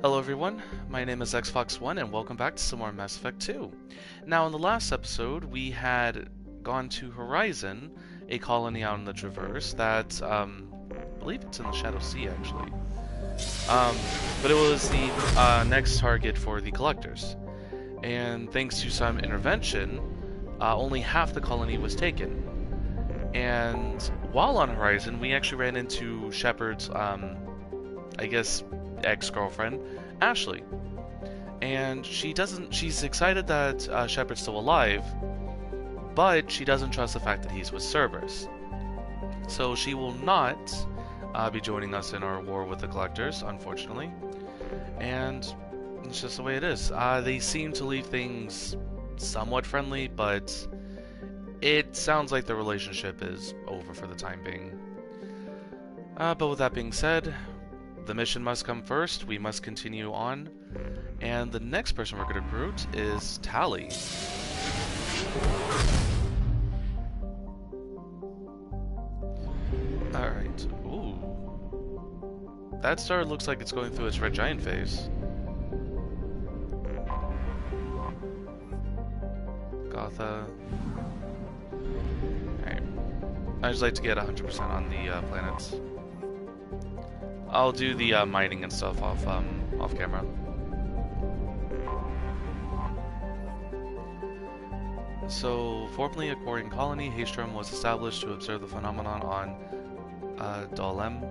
Hello everyone, my name is XFox1 and welcome back to some more Mass Effect 2. Now in the last episode we had gone to Horizon, a colony out in the Traverse that, I believe it's in the Shadow Sea actually. But it was the next target for the Collectors. And thanks to some intervention, only half the colony was taken. And while on Horizon we actually ran into Shepard's, I guess, ex-girlfriend, Ashley. And she's excited that Shepard's still alive, but she doesn't trust the fact that he's with Cerberus. So she will not be joining us in our war with the Collectors, unfortunately. And it's just the way it is. They seem to leave things somewhat friendly, but it sounds like the relationship is over for the time being. But with that being said, the mission must come first, we must continue on, and the next person we're going to recruit is Tali. Alright, ooh. That star looks like it's going through its red giant phase. Gotha. Alright. I just like to get 100% on the planets. I'll do the mining and stuff off camera. So, formerly a Quarian colony, Haystrom was established to observe the phenomenon on Dalem,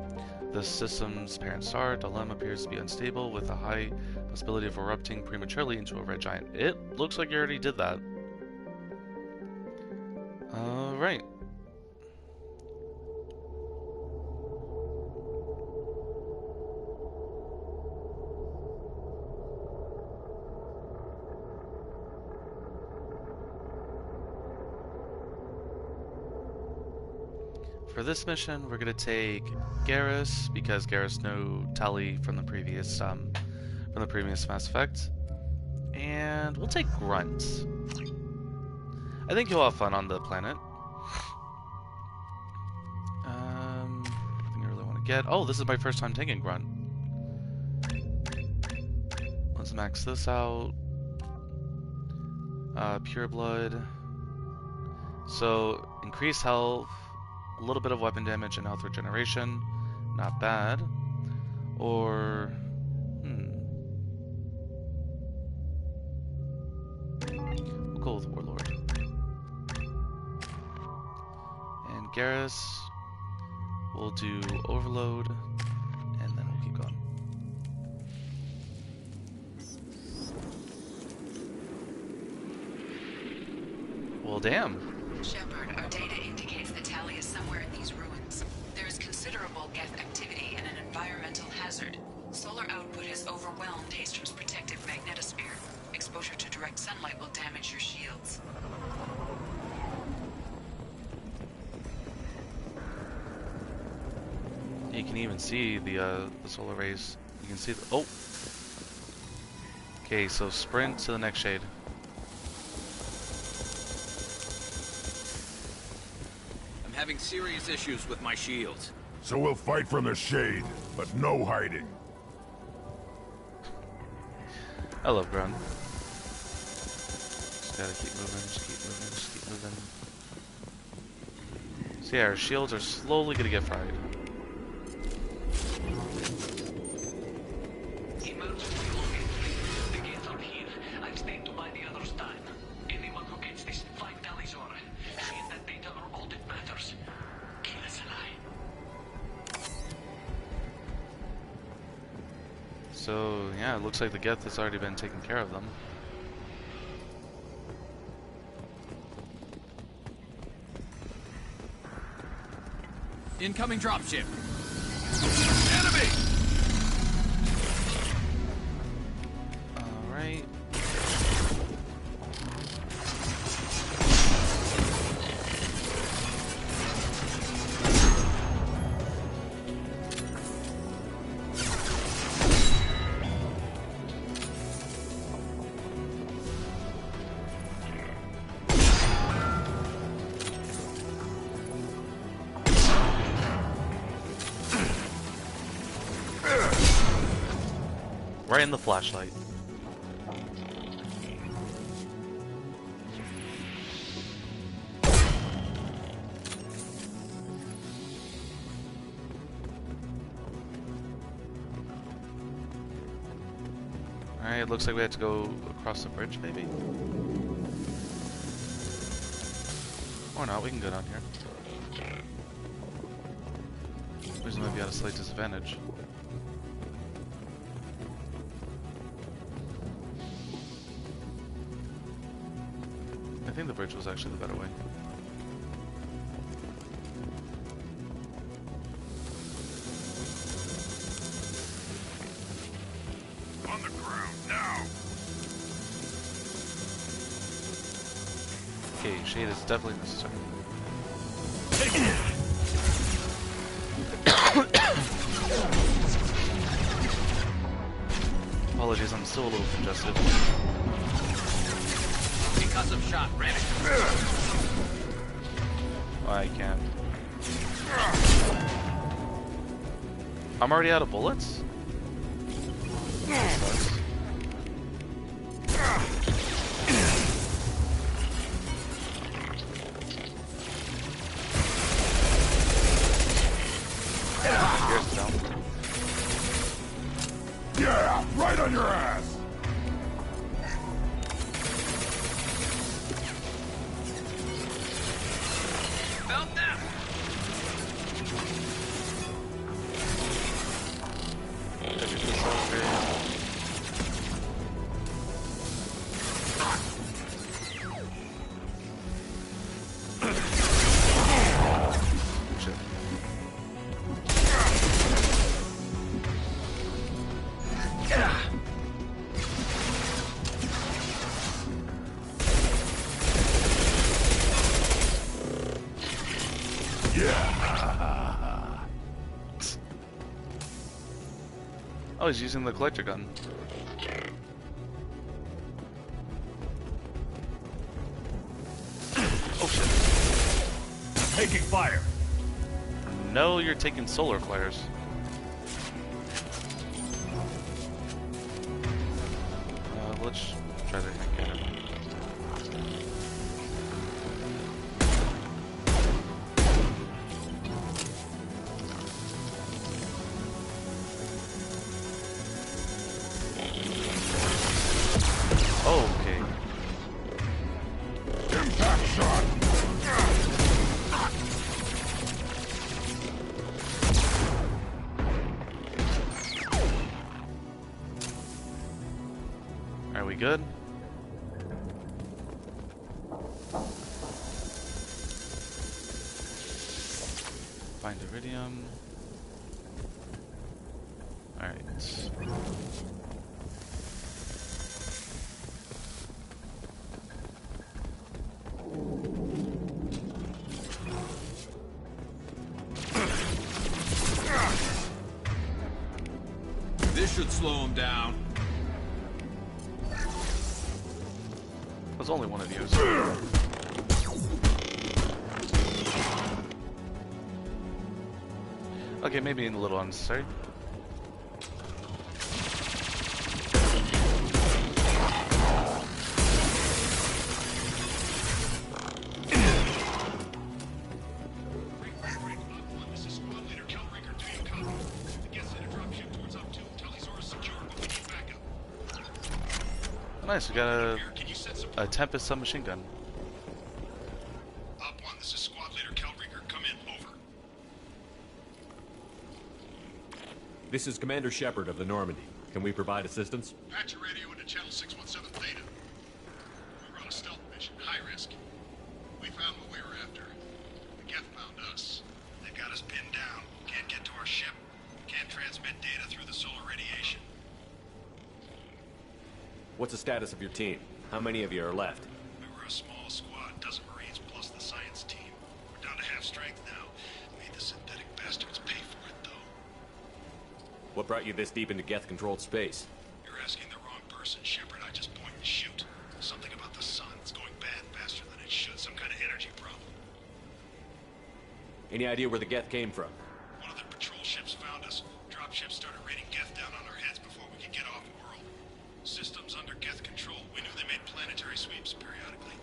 the system's parent star. Dalem appears to be unstable, with a high possibility of erupting prematurely into a red giant. It looks like you already did that. Alright. For this mission, we're gonna take Garrus because Garrus knew Tali from the previous Mass Effect, and we'll take Grunt. I think you'll have fun on the planet. Nothing I really want to get. Oh, this is my first time taking Grunt. Let's max this out. Pure Blood. So increased health. A little bit of weapon damage and health regeneration, not bad. Or, we'll go with Warlord. And Garrus, we'll do Overload, and then we'll keep going. Well, damn. Shepard, our data indicates that Tali is somewhere in these ruins. There is considerable Geth activity and an environmental hazard. Solar output has overwhelmed Haystrom's protective magnetosphere. Exposure to direct sunlight will damage your shields. You can even see the solar rays. You can see the... Oh! Okay, so sprint to the next shade. Having serious issues with my shields. So we'll fight from the shade, but no hiding. I love Grunt. Just gotta keep moving, just keep moving, just keep moving. So yeah, our shields are slowly gonna get fried. The gates are here. I've stayed to buy the others time. Anyone who gets this, find Tali Zorah. She and that data are all that matters. Kill us alive. So yeah, it looks like the Geth has already been taking care of them. Incoming dropship. Enemy! Alright. Right in the flashlight. Alright, it looks like we have to go across the bridge, maybe? Or not, we can go down here. We might be at a slight disadvantage. I think the bridge was actually the better way. On the ground, now! Okay, shade is definitely necessary. Apologies, I'm still a little congested. Concussive shot ready. Oh, I can't. I'm already out of bullets? That sucks. Here's the down. Yeah, right on your ass! Felt them. Oh, he's using the collector gun. Oh shit. Taking fire! No, you're taking solar flares. Let's try to get it. Okay. Impact shot! Are we good? Find iridium. Alright. This should slow him down. There's only one of you. Okay, maybe a little unnecessary. This is Squad Leader Kelringer. Do you copy? The guest said a dropship towards Up 2. Tali Zorah secure, but we need backup. Nice, we got Here, can you send a support? Tempest submachine gun. Up 1, this is Squad Leader Kelringer. Come in, over. This is Commander Shepard of the Normandy. Can we provide assistance? Patch your radio into channel 617 Theta. We run a stealth mission, high risk. We found what we were after. The Geth found us. They got us pinned down. Can't get to our ship. Can't transmit data through the solar radiation. What's the status of your team? How many of you are left? We were a small squad, dozen Marines plus the science team. We're down to half strength now. Made the synthetic bastards pay for it, though. What brought you this deep into Geth-controlled space? You're asking the wrong person, Shepard. I just point and shoot. Something about the sun. It's going bad faster than it should. Some kind of energy problem. Any idea where the Geth came from? One of the patrol ships found us. Dropships started raining Geth down on our heads before we could get off, and we're systems under Geth control. We knew they made planetary sweeps periodically.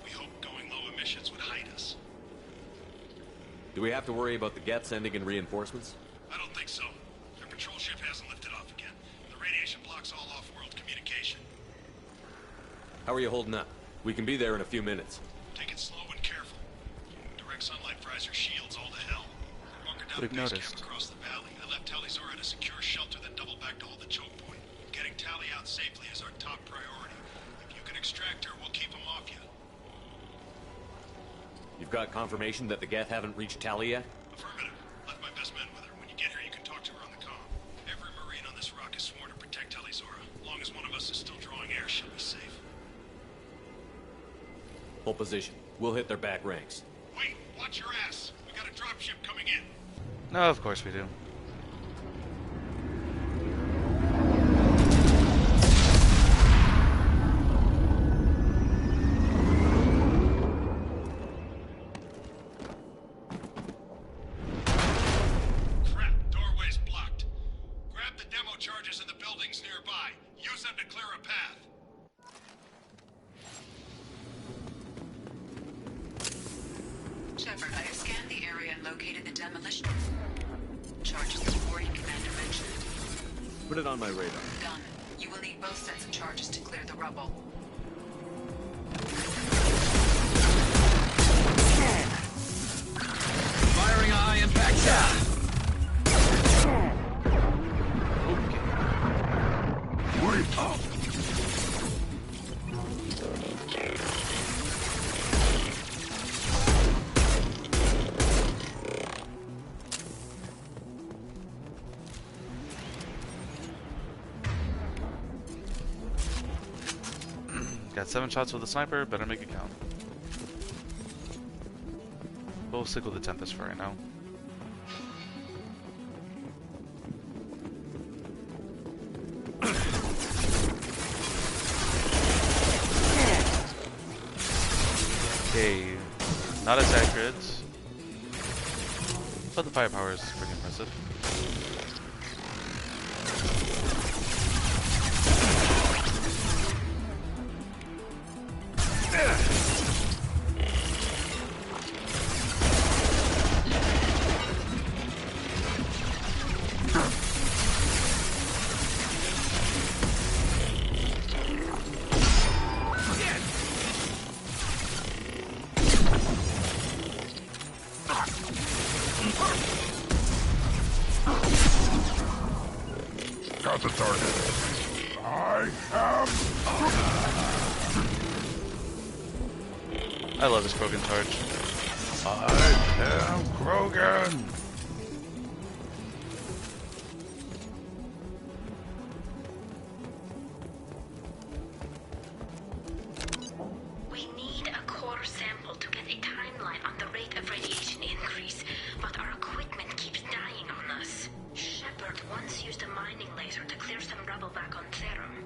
We hoped going low emissions would hide us. Do we have to worry about the Geth sending in reinforcements? I don't think so. Their patrol ship hasn't lifted off again. The radiation blocks all off-world communication. How are you holding up? We can be there in a few minutes. Take it slow and careful. Direct sunlight fries your shields all to hell. Bunker down We've the base noticed. camp across the valley. I left Tali Zorah at a secure shelter, then doubled back to hold the choke point. Getting Tali out safely is our top priority. If you can extract her, we'll keep them off you. You've got confirmation that the Geth haven't reached Tali yet? Affirmative. Left my best men with her. When you get here, you can talk to her on the comm. Every Marine on this rock is sworn to protect Tali Zorah. As long as one of us is still drawing air, she'll be safe. Hold position. We'll hit their back ranks. Wait! Watch your ass! We got a dropship coming in. No, of course we do. Crap, doorway's blocked. Grab the demo charges in the buildings nearby. Use them to clear a path. Shepard, I have scanned the area and located the demolition charges the Quarian commander mentioned. Put it on my radar. Done. You will need both sets of charges to clear the rubble. Firing a high-impact shot! Got 7 shots with a sniper, better make it count. We'll stick with the Tempest for right now. Okay, not as accurate, but the firepower is pretty impressive. Got the target. I am... I love this Krogan charge. I am Krogan. We need a core sample to get a timeline on the rate of radiation increase, but our equipment keeps dying on us. Shepard once used a mining laser to clear some rubble back on Therum.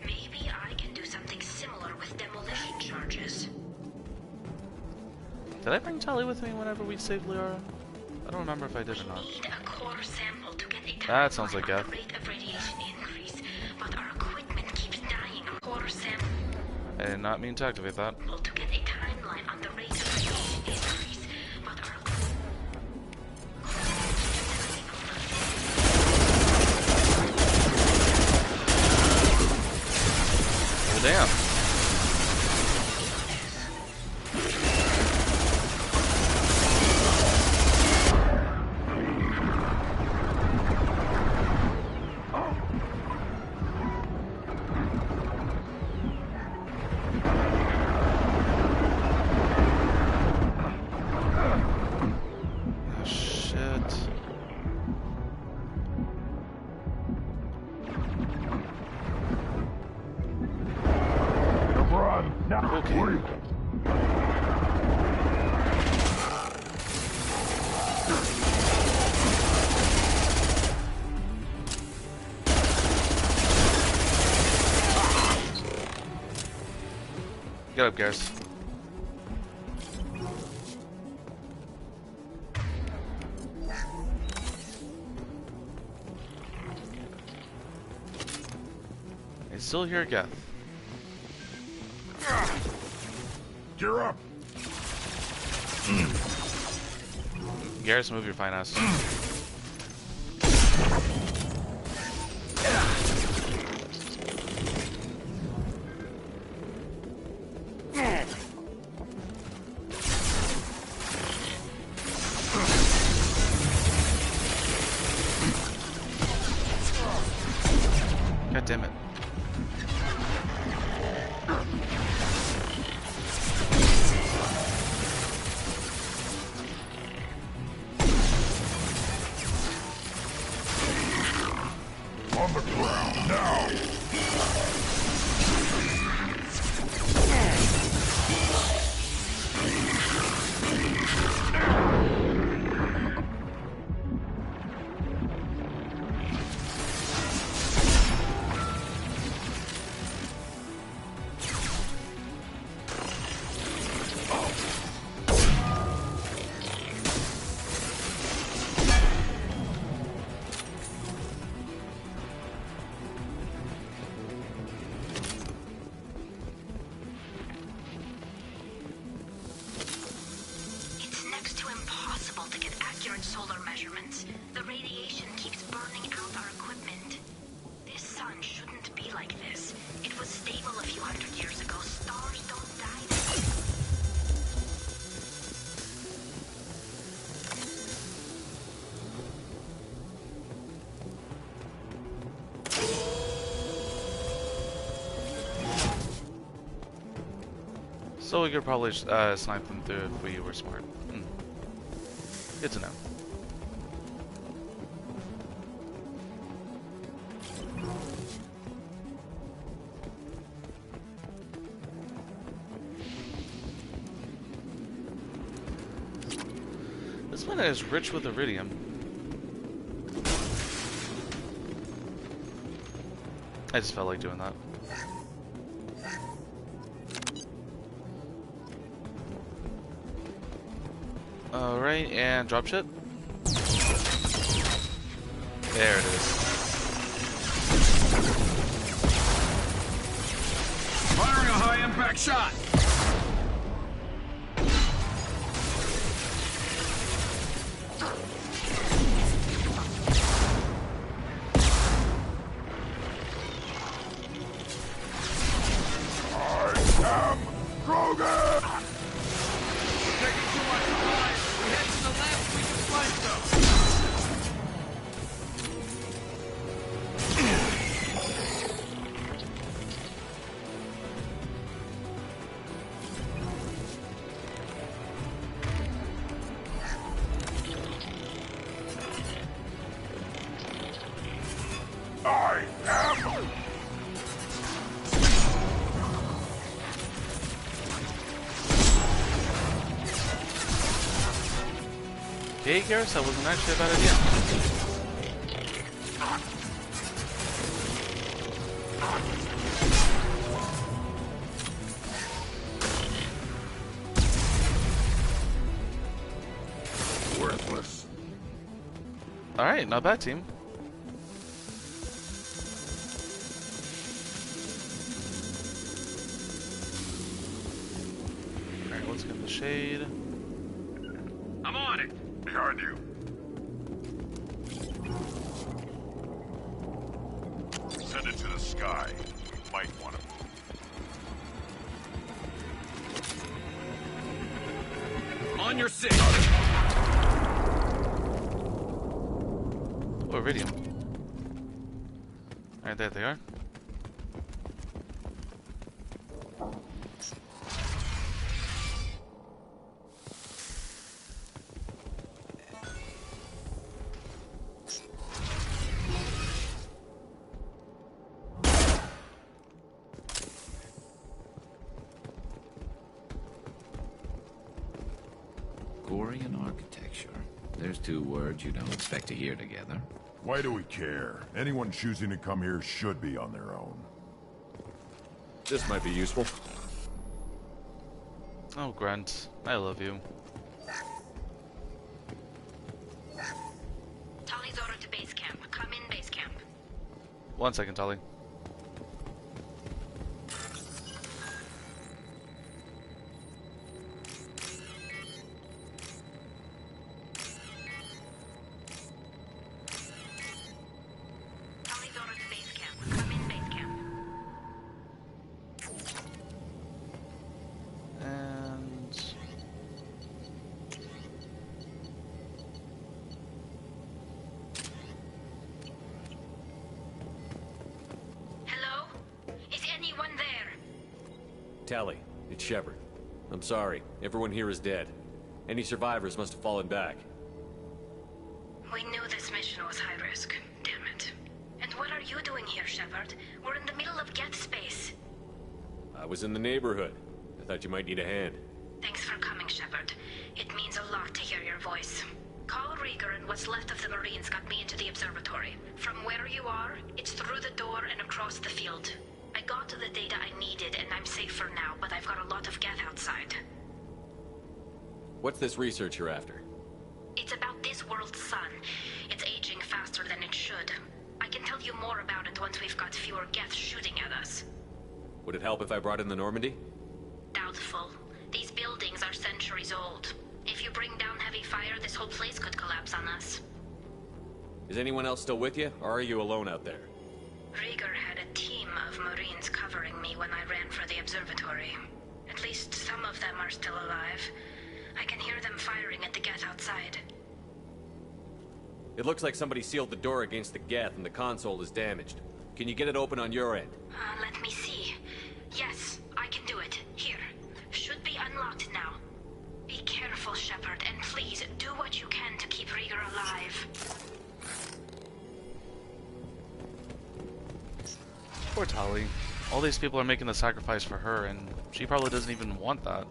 Maybe I can do something similar with demolition charges. Did I bring Tali with me whenever we saved Liara? I don't remember if I did or not. Need a core sample to get a timeline That sounds like on Geth. the rate of radiation increase, but our equipment keeps dying. Core sample I did not mean to activate that. to get a timeline on the rate of radiation increase, but our Oh damn. Oh, shit. Run. Now. Okay. Get up, Garrus. I still hear Geth. Gear up! Garrus, move your fine ass. God damn it. On the ground, now! It's next to impossible to get accurate solar measurements. The radiation keeps burning out our equipment. This sun shouldn't be like this. It was stable a few hundred years ago. Stars don't die this way. So we could probably snipe them through if we were smart. Good to know. This planet is rich with iridium. I just felt like doing that. Alright, and drop shit. There it is. Firing a high-impact shot! I am Krogan! Taking too much time. We head to the left, we can flank them. I am... Okay, Garrus, that wasn't actually a bad idea. worthless. Alright, not bad, team. Alright, let's get the shade. I'm on it. Behind you. Send it to the sky. We might want to move. On your six. Oh, iridium. Alright, there they are. Quarian architecture. There's two words you don't expect to hear together. Why do we care? Anyone choosing to come here should be on their own. This might be useful. Oh, Grunt. I love you. Tali Zorah to base camp. Come in base camp. 1 second, Tali. Tali, it's Shepard. I'm sorry. Everyone here is dead. Any survivors must have fallen back. We knew this mission was high risk. Damn it. And what are you doing here, Shepard? We're in the middle of Geth space. I was in the neighborhood. I thought you might need a hand. Thanks for coming, Shepard. It means a lot to hear your voice. Call Rieger and what's left of the Marines got me into the observatory. From where you are, it's through the door and across the field. I got to the data I needed and I'm safe for now, but I've got a lot of Geth outside. What's this research you're after? It's about this world's sun. It's aging faster than it should. I can tell you more about it once we've got fewer Geth shooting at us. Would it help if I brought in the Normandy? Doubtful. These buildings are centuries old. If you bring down heavy fire, this whole place could collapse on us. Is anyone else still with you, or are you alone out there? Rieger had a team of Marines covering me when I ran for the observatory. At least some of them are still alive. I can hear them firing at the Geth outside. It looks like somebody sealed the door against the Geth and the console is damaged. Can you get it open on your end? Let me see. Yes, I can do it. Here. Should be unlocked now. Be careful, Shepard, and please do what you can to keep Rieger alive. Poor Tali. All these people are making the sacrifice for her, and she probably doesn't even want that.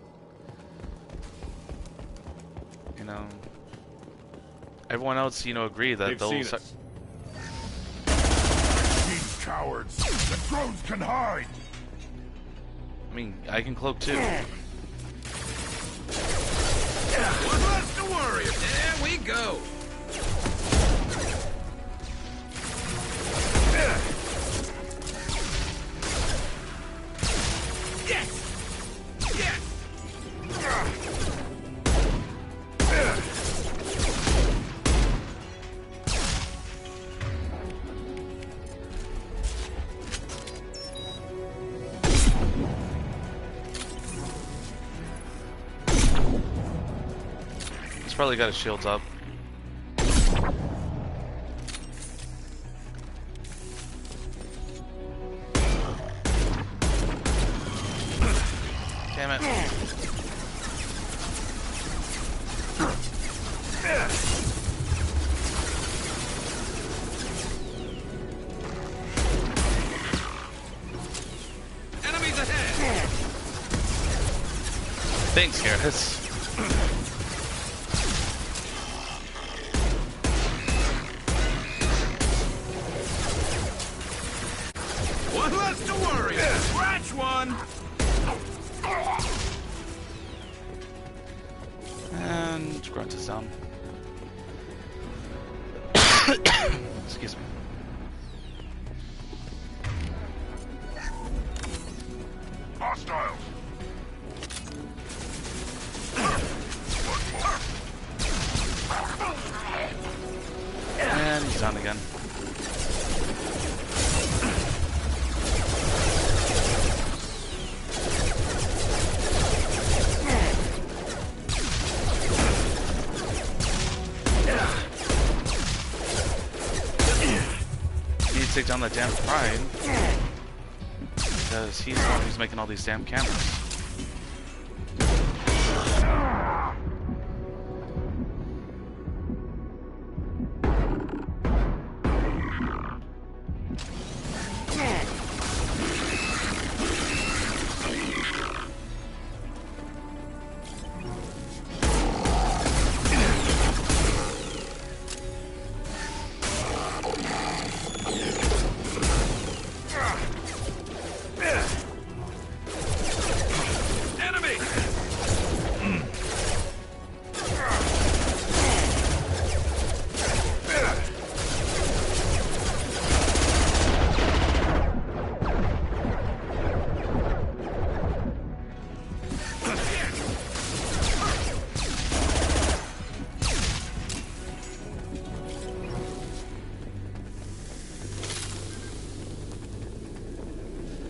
You know, everyone else, you know, agree that they'll. These cowards! The drones can hide! I mean, I can cloak too. One less to worry. There we go. Yes. Yes. He's probably got his shields up. Damn it. Enemies ahead. Thanks, Garrus. One less to worry. Scratch one. And Grunt is down. Excuse me. Hostiles! And he's down again. Need to take down that damn pride. Because he's the one who's making all these damn cameras.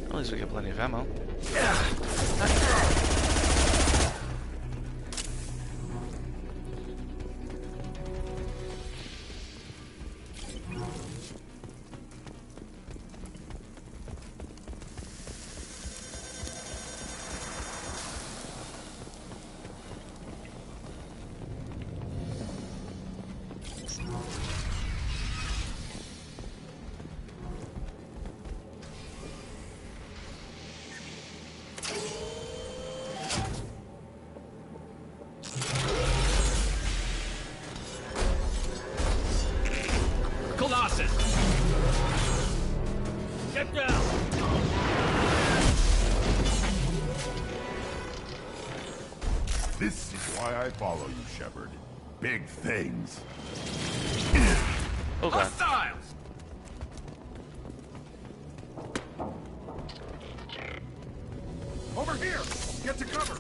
At least we get plenty of ammo. Get down! This is why I follow you, Shepard. Big things. Oh god. Hostiles! Over here! Get to cover!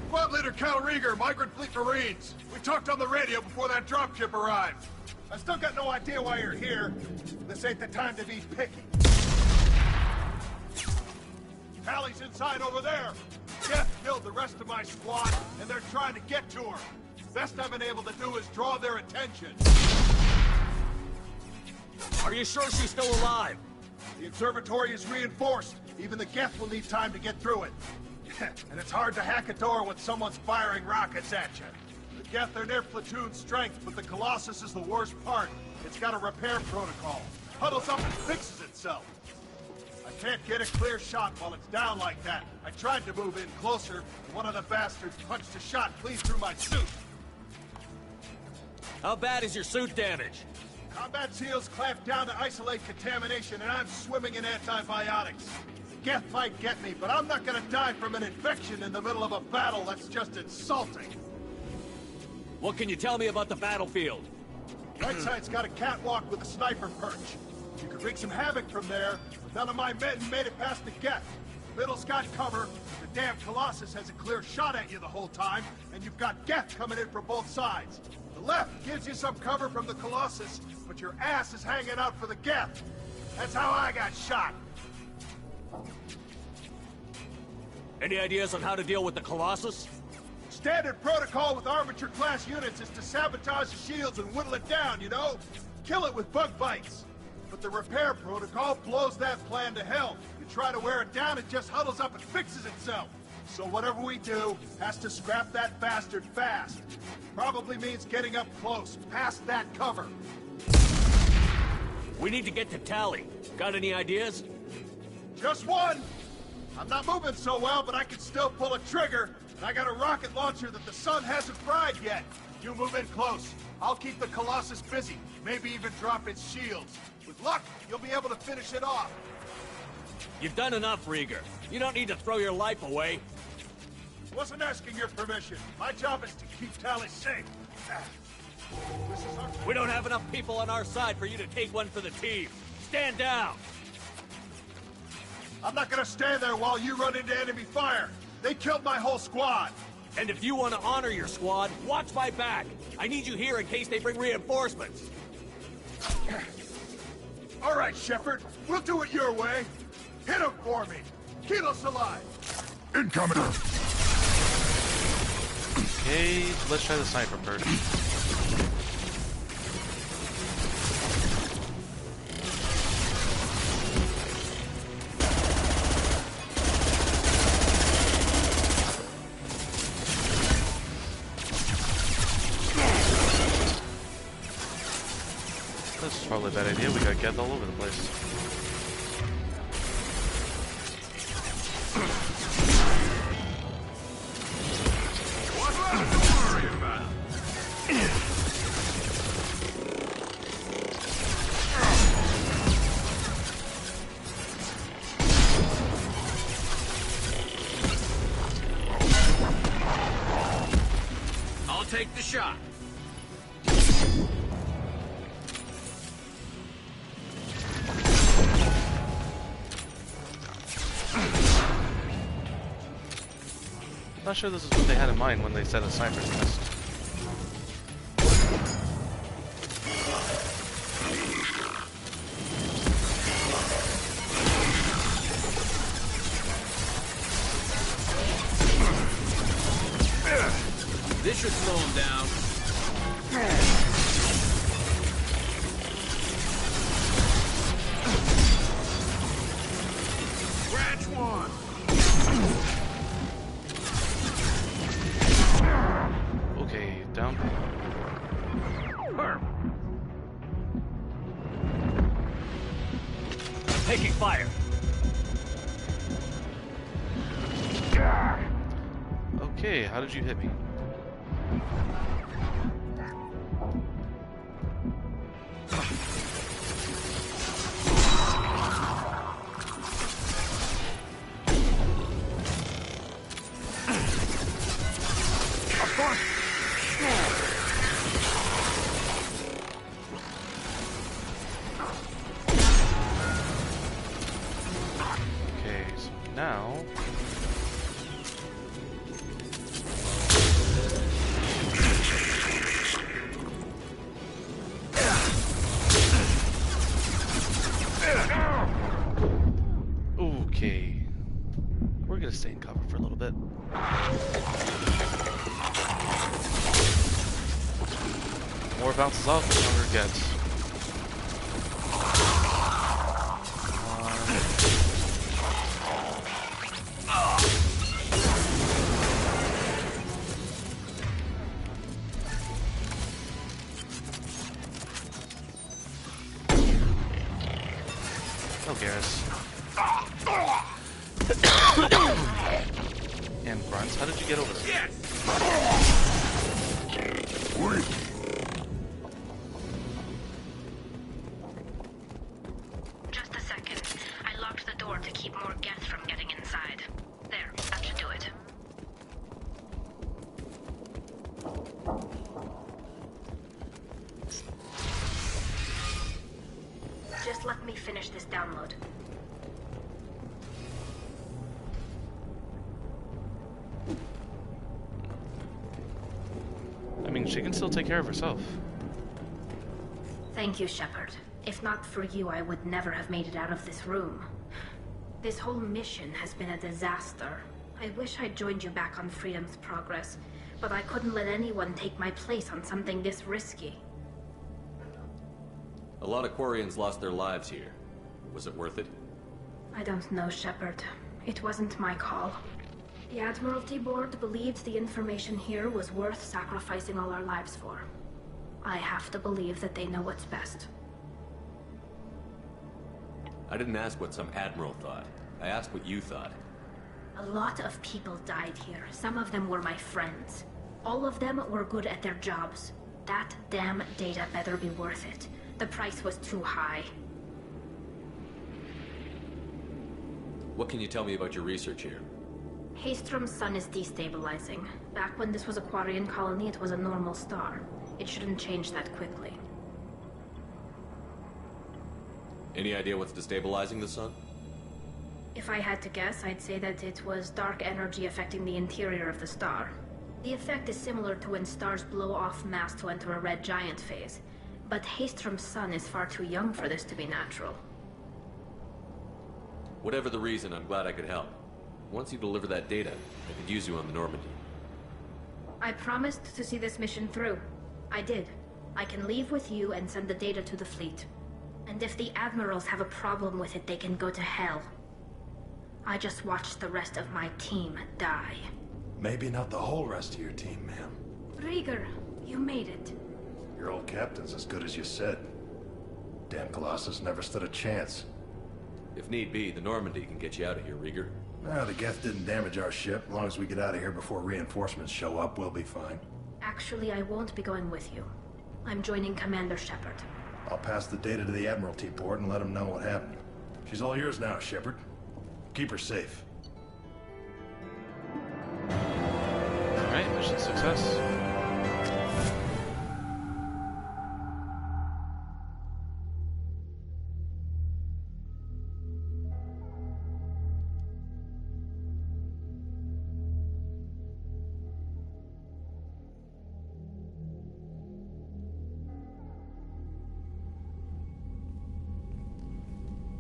Squad Leader Cal Rieger, Migrant Fleet Marines. We talked on the radio before that dropship arrived. I still got no idea why you're here. This ain't the time to be picky. Tali's inside over there. Jeff killed the rest of my squad, and they're trying to get to her. Best I've been able to do is draw their attention. Are you sure she's still alive? The observatory is reinforced. Even the Geth will need time to get through it. And it's hard to hack a door when someone's firing rockets at you. The Geth are near platoon strength, but the Colossus is the worst part. It's got a repair protocol. Huddles up and fixes itself. I can't get a clear shot while it's down like that. I tried to move in closer, and one of the bastards punched a shot clean through my suit. How bad is your suit damage? Combat SEALs clamp down to isolate contamination, and I'm swimming in antibiotics. The Geth might get me, but I'm not gonna die from an infection in the middle of a battle. That's just insulting. What can you tell me about the battlefield? Right side's got a catwalk with a sniper perch. You could wreak some havoc from there, but none of my men made it past the Geth. Middle's got cover. The damn Colossus has a clear shot at you the whole time, and you've got Geth coming in from both sides. The left gives you some cover from the Colossus, but your ass is hanging out for the Geth. That's how I got shot. Any ideas on how to deal with the Colossus? Standard protocol with armature-class units is to sabotage the shields and whittle it down, you know? Kill it with bug bites. But the repair protocol blows that plan to hell. You try to wear it down, it just huddles up and fixes itself. So whatever we do has to scrap that bastard fast. Probably means getting up close, past that cover. We need to get to Tali. Got any ideas? Just one! I'm not moving so well, but I can still pull a trigger, and I got a rocket launcher that the sun hasn't fried yet. You move in close. I'll keep the Colossus busy, maybe even drop its shields. With luck, you'll be able to finish it off. You've done enough, Rieger. You don't need to throw your life away. Wasn't asking your permission. My job is to keep Tali safe. This is our... We don't have enough people on our side for you to take one for the team. Stand down! I'm not gonna stand there while you run into enemy fire. They killed my whole squad. And if you want to honor your squad, watch my back. I need you here in case they bring reinforcements. All right, Shepard. We'll do it your way. Hit him for me. Keep us alive. Incoming! Okay, let's try the sniper perch. This is probably a bad idea. We got Geth all over the place. What's left to worry about? I'll take the shot. Not sure this is what they had in mind when they said a sniper's nest. This should slow him down. Scratch one. Okay, down. Taking fire. Okay, how did you hit me? More bounces off, the stronger it gets. Oh, Garrus. And grunts, how did you get over there? Just a second. I locked the door to keep more Geth from getting inside. There, that should do it. Just let me finish this download. I mean, she can still take care of herself. Thank you, Shepard. If not for you, I would never have made it out of this room. This whole mission has been a disaster. I wish I'd joined you back on Freedom's Progress, but I couldn't let anyone take my place on something this risky. A lot of Quarians lost their lives here. Was it worth it? I don't know, Shepard. It wasn't my call. The Admiralty Board believed the information here was worth sacrificing all our lives for. I have to believe that they know what's best. I didn't ask what some admiral thought. I asked what you thought. A lot of people died here. Some of them were my friends. All of them were good at their jobs. That damn data better be worth it. The price was too high. What can you tell me about your research here? Haystrom's sun is destabilizing. Back when this was a Quarian colony, it was a normal star. It shouldn't change that quickly. Any idea what's destabilizing the sun? If I had to guess, I'd say that it was dark energy affecting the interior of the star. The effect is similar to when stars blow off mass to enter a red giant phase. But Haystrom's sun is far too young for this to be natural. Whatever the reason, I'm glad I could help. Once you deliver that data, I could use you on the Normandy. I promised to see this mission through. I did. I can leave with you and send the data to the fleet. And if the admirals have a problem with it, they can go to hell. I just watched the rest of my team die. Maybe not the whole rest of your team, ma'am. Rieger, you made it. Your old captain's as good as you said. Damn Colossus never stood a chance. If need be, the Normandy can get you out of here, Rieger. The Geth didn't damage our ship. As long as we get out of here before reinforcements show up, we'll be fine. Actually, I won't be going with you. I'm joining Commander Shepard. I'll pass the data to the Admiralty Board and let them know what happened. She's all yours now, Shepard. Keep her safe. Alright, mission success.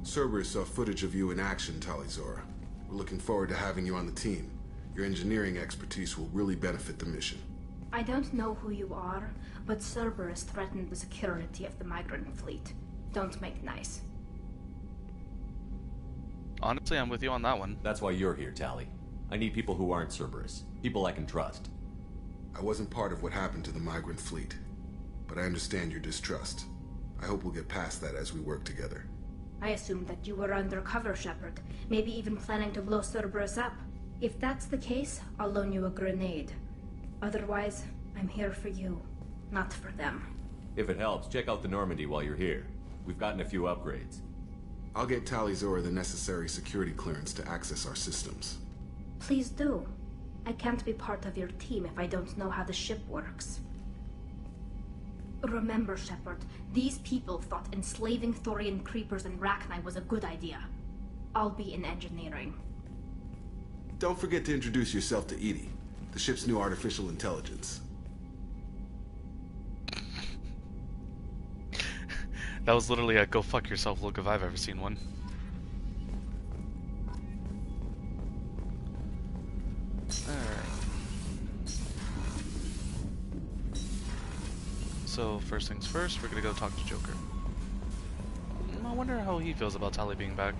Cerberus saw footage of you in action, Tali Zorah. We're looking forward to having you on the team. Your engineering expertise will really benefit the mission. I don't know who you are, but Cerberus threatened the security of the migrant fleet. Don't make nice. Honestly, I'm with you on that one. That's why you're here, Tali. I need people who aren't Cerberus. People I can trust. I wasn't part of what happened to the migrant fleet, but I understand your distrust. I hope we'll get past that as we work together. I assumed that you were undercover, Shepard. Maybe even planning to blow Cerberus up. If that's the case, I'll loan you a grenade. Otherwise, I'm here for you, not for them. If it helps, check out the Normandy while you're here. We've gotten a few upgrades. I'll get Tali Zorah the necessary security clearance to access our systems. Please do. I can't be part of your team if I don't know how the ship works. Remember, Shepard, these people thought enslaving Thorian creepers and Rachni was a good idea. I'll be in engineering. Don't forget to introduce yourself to Edie, the ship's new artificial intelligence. That was literally a go fuck yourself look if I've ever seen one. Alright. so first things first, we're gonna go talk to Joker. I wonder how he feels about Tali being back.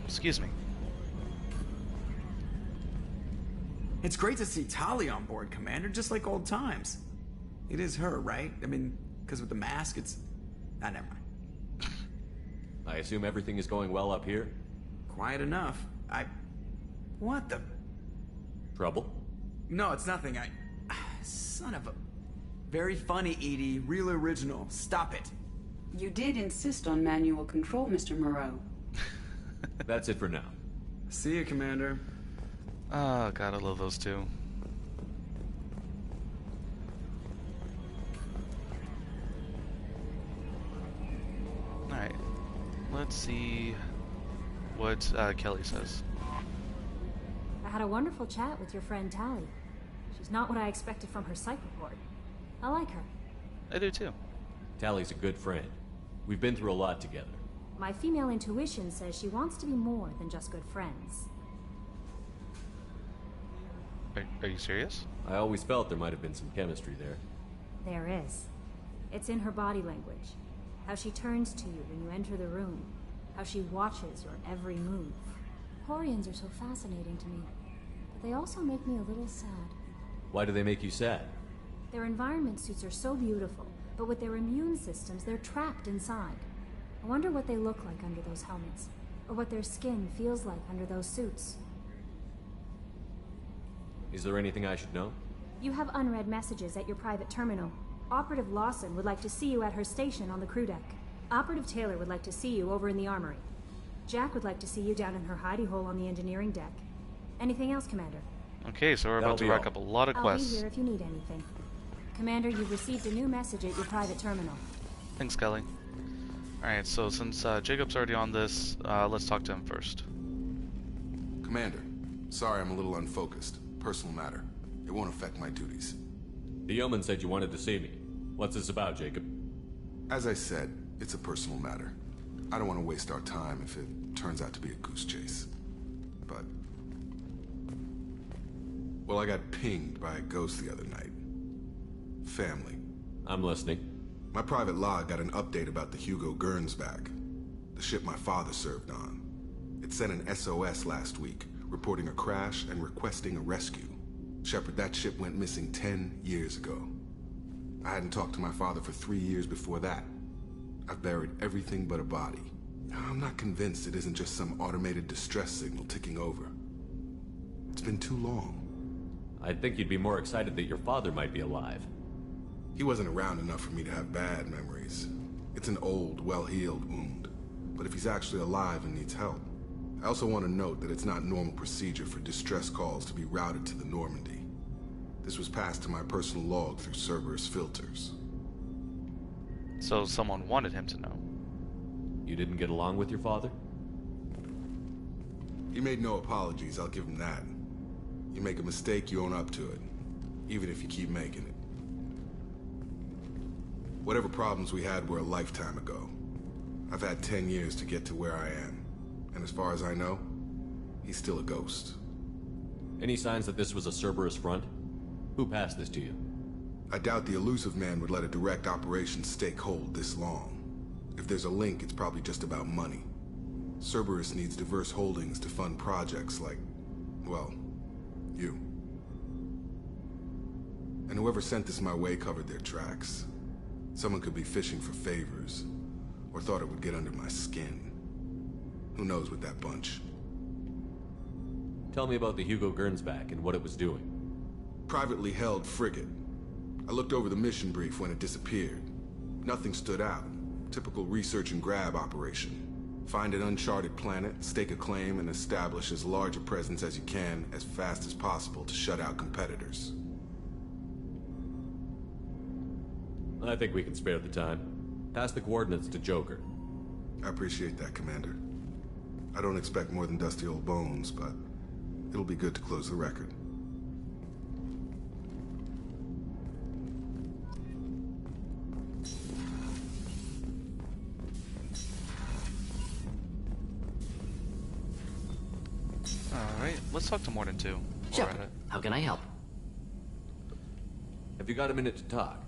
Excuse me. It's great to see Tali on board, Commander, just like old times. It is her, right? I mean, because with the mask, it's... Ah, never mind. I assume everything is going well up here? Quiet enough. What the... Trouble? No, it's nothing. Son of a... Very funny, Edie. Real original. Stop it. You did insist on manual control, Mr. Moreau. That's it for now. See you, Commander. Oh, God, I love those two. Alright. Let's see what Kelly says. I had a wonderful chat with your friend Tali. She's not what I expected from her psych report. I like her. I do too. Tali's a good friend. We've been through a lot together. My female intuition says she wants to be more than just good friends. Are you serious? I always felt there might have been some chemistry there. There is. It's in her body language. How she turns to you when you enter the room. How she watches your every move. Quarians are so fascinating to me. But they also make me a little sad. Why do they make you sad? Their environment suits are so beautiful, but with their immune systems, they're trapped inside. I wonder what they look like under those helmets, or what their skin feels like under those suits. Is there anything I should know? You have unread messages at your private terminal. Operative Lawson would like to see you at her station on the crew deck. Operative Taylor would like to see you over in the armory. Jack would like to see you down in her hidey hole on the engineering deck. Anything else, Commander? Okay, so we're about to rack up a lot of quests. I'll be here if you need anything. Commander, you've received a new message at your private terminal. Thanks, Kelly. Alright, so since Jacob's already on this, let's talk to him first. Commander, sorry I'm a little unfocused. Personal matter. It won't affect my duties. The yeoman said you wanted to see me. What's this about, Jacob? As I said, it's a personal matter. I don't want to waste our time if it turns out to be a goose chase. But... well, I got pinged by a ghost the other night. Family. I'm listening. My private log got an update about the Hugo Gernsback, the ship my father served on. It sent an SOS last week, reporting a crash and requesting a rescue. Shepard, that ship went missing 10 years ago. I hadn't talked to my father for 3 years before that. I've buried everything but a body. I'm not convinced it isn't just some automated distress signal ticking over. It's been too long. I'd think you'd be more excited that your father might be alive. He wasn't around enough for me to have bad memories. It's an old, well-healed wound. But if he's actually alive and needs help, I also want to note that it's not normal procedure for distress calls to be routed to the Normandy. This was passed to my personal log through Cerberus filters. So someone wanted him to know. You didn't get along with your father? He made no apologies, I'll give him that. You make a mistake, you own up to it. Even if you keep making it. Whatever problems we had were a lifetime ago. I've had 10 years to get to where I am. And as far as I know, he's still a ghost. Any signs that this was a Cerberus front? Who passed this to you? I doubt the elusive man would let a direct operation stake hold this long. If there's a link, it's probably just about money. Cerberus needs diverse holdings to fund projects like, well, you. And whoever sent this my way covered their tracks. Someone could be fishing for favors, or thought it would get under my skin. Who knows with that bunch? Tell me about the Hugo Gernsback and what it was doing. Privately held frigate. I looked over the mission brief when it disappeared. Nothing stood out. Typical research and grab operation. Find an uncharted planet, stake a claim, and establish as large a presence as you can as fast as possible to shut out competitors. I think we can spare the time. Pass the coordinates to Joker. I appreciate that, Commander. I don't expect more than dusty old bones, but it'll be good to close the record. Alright, let's talk to Morden too. Shepard, how can I help? Have you got a minute to talk?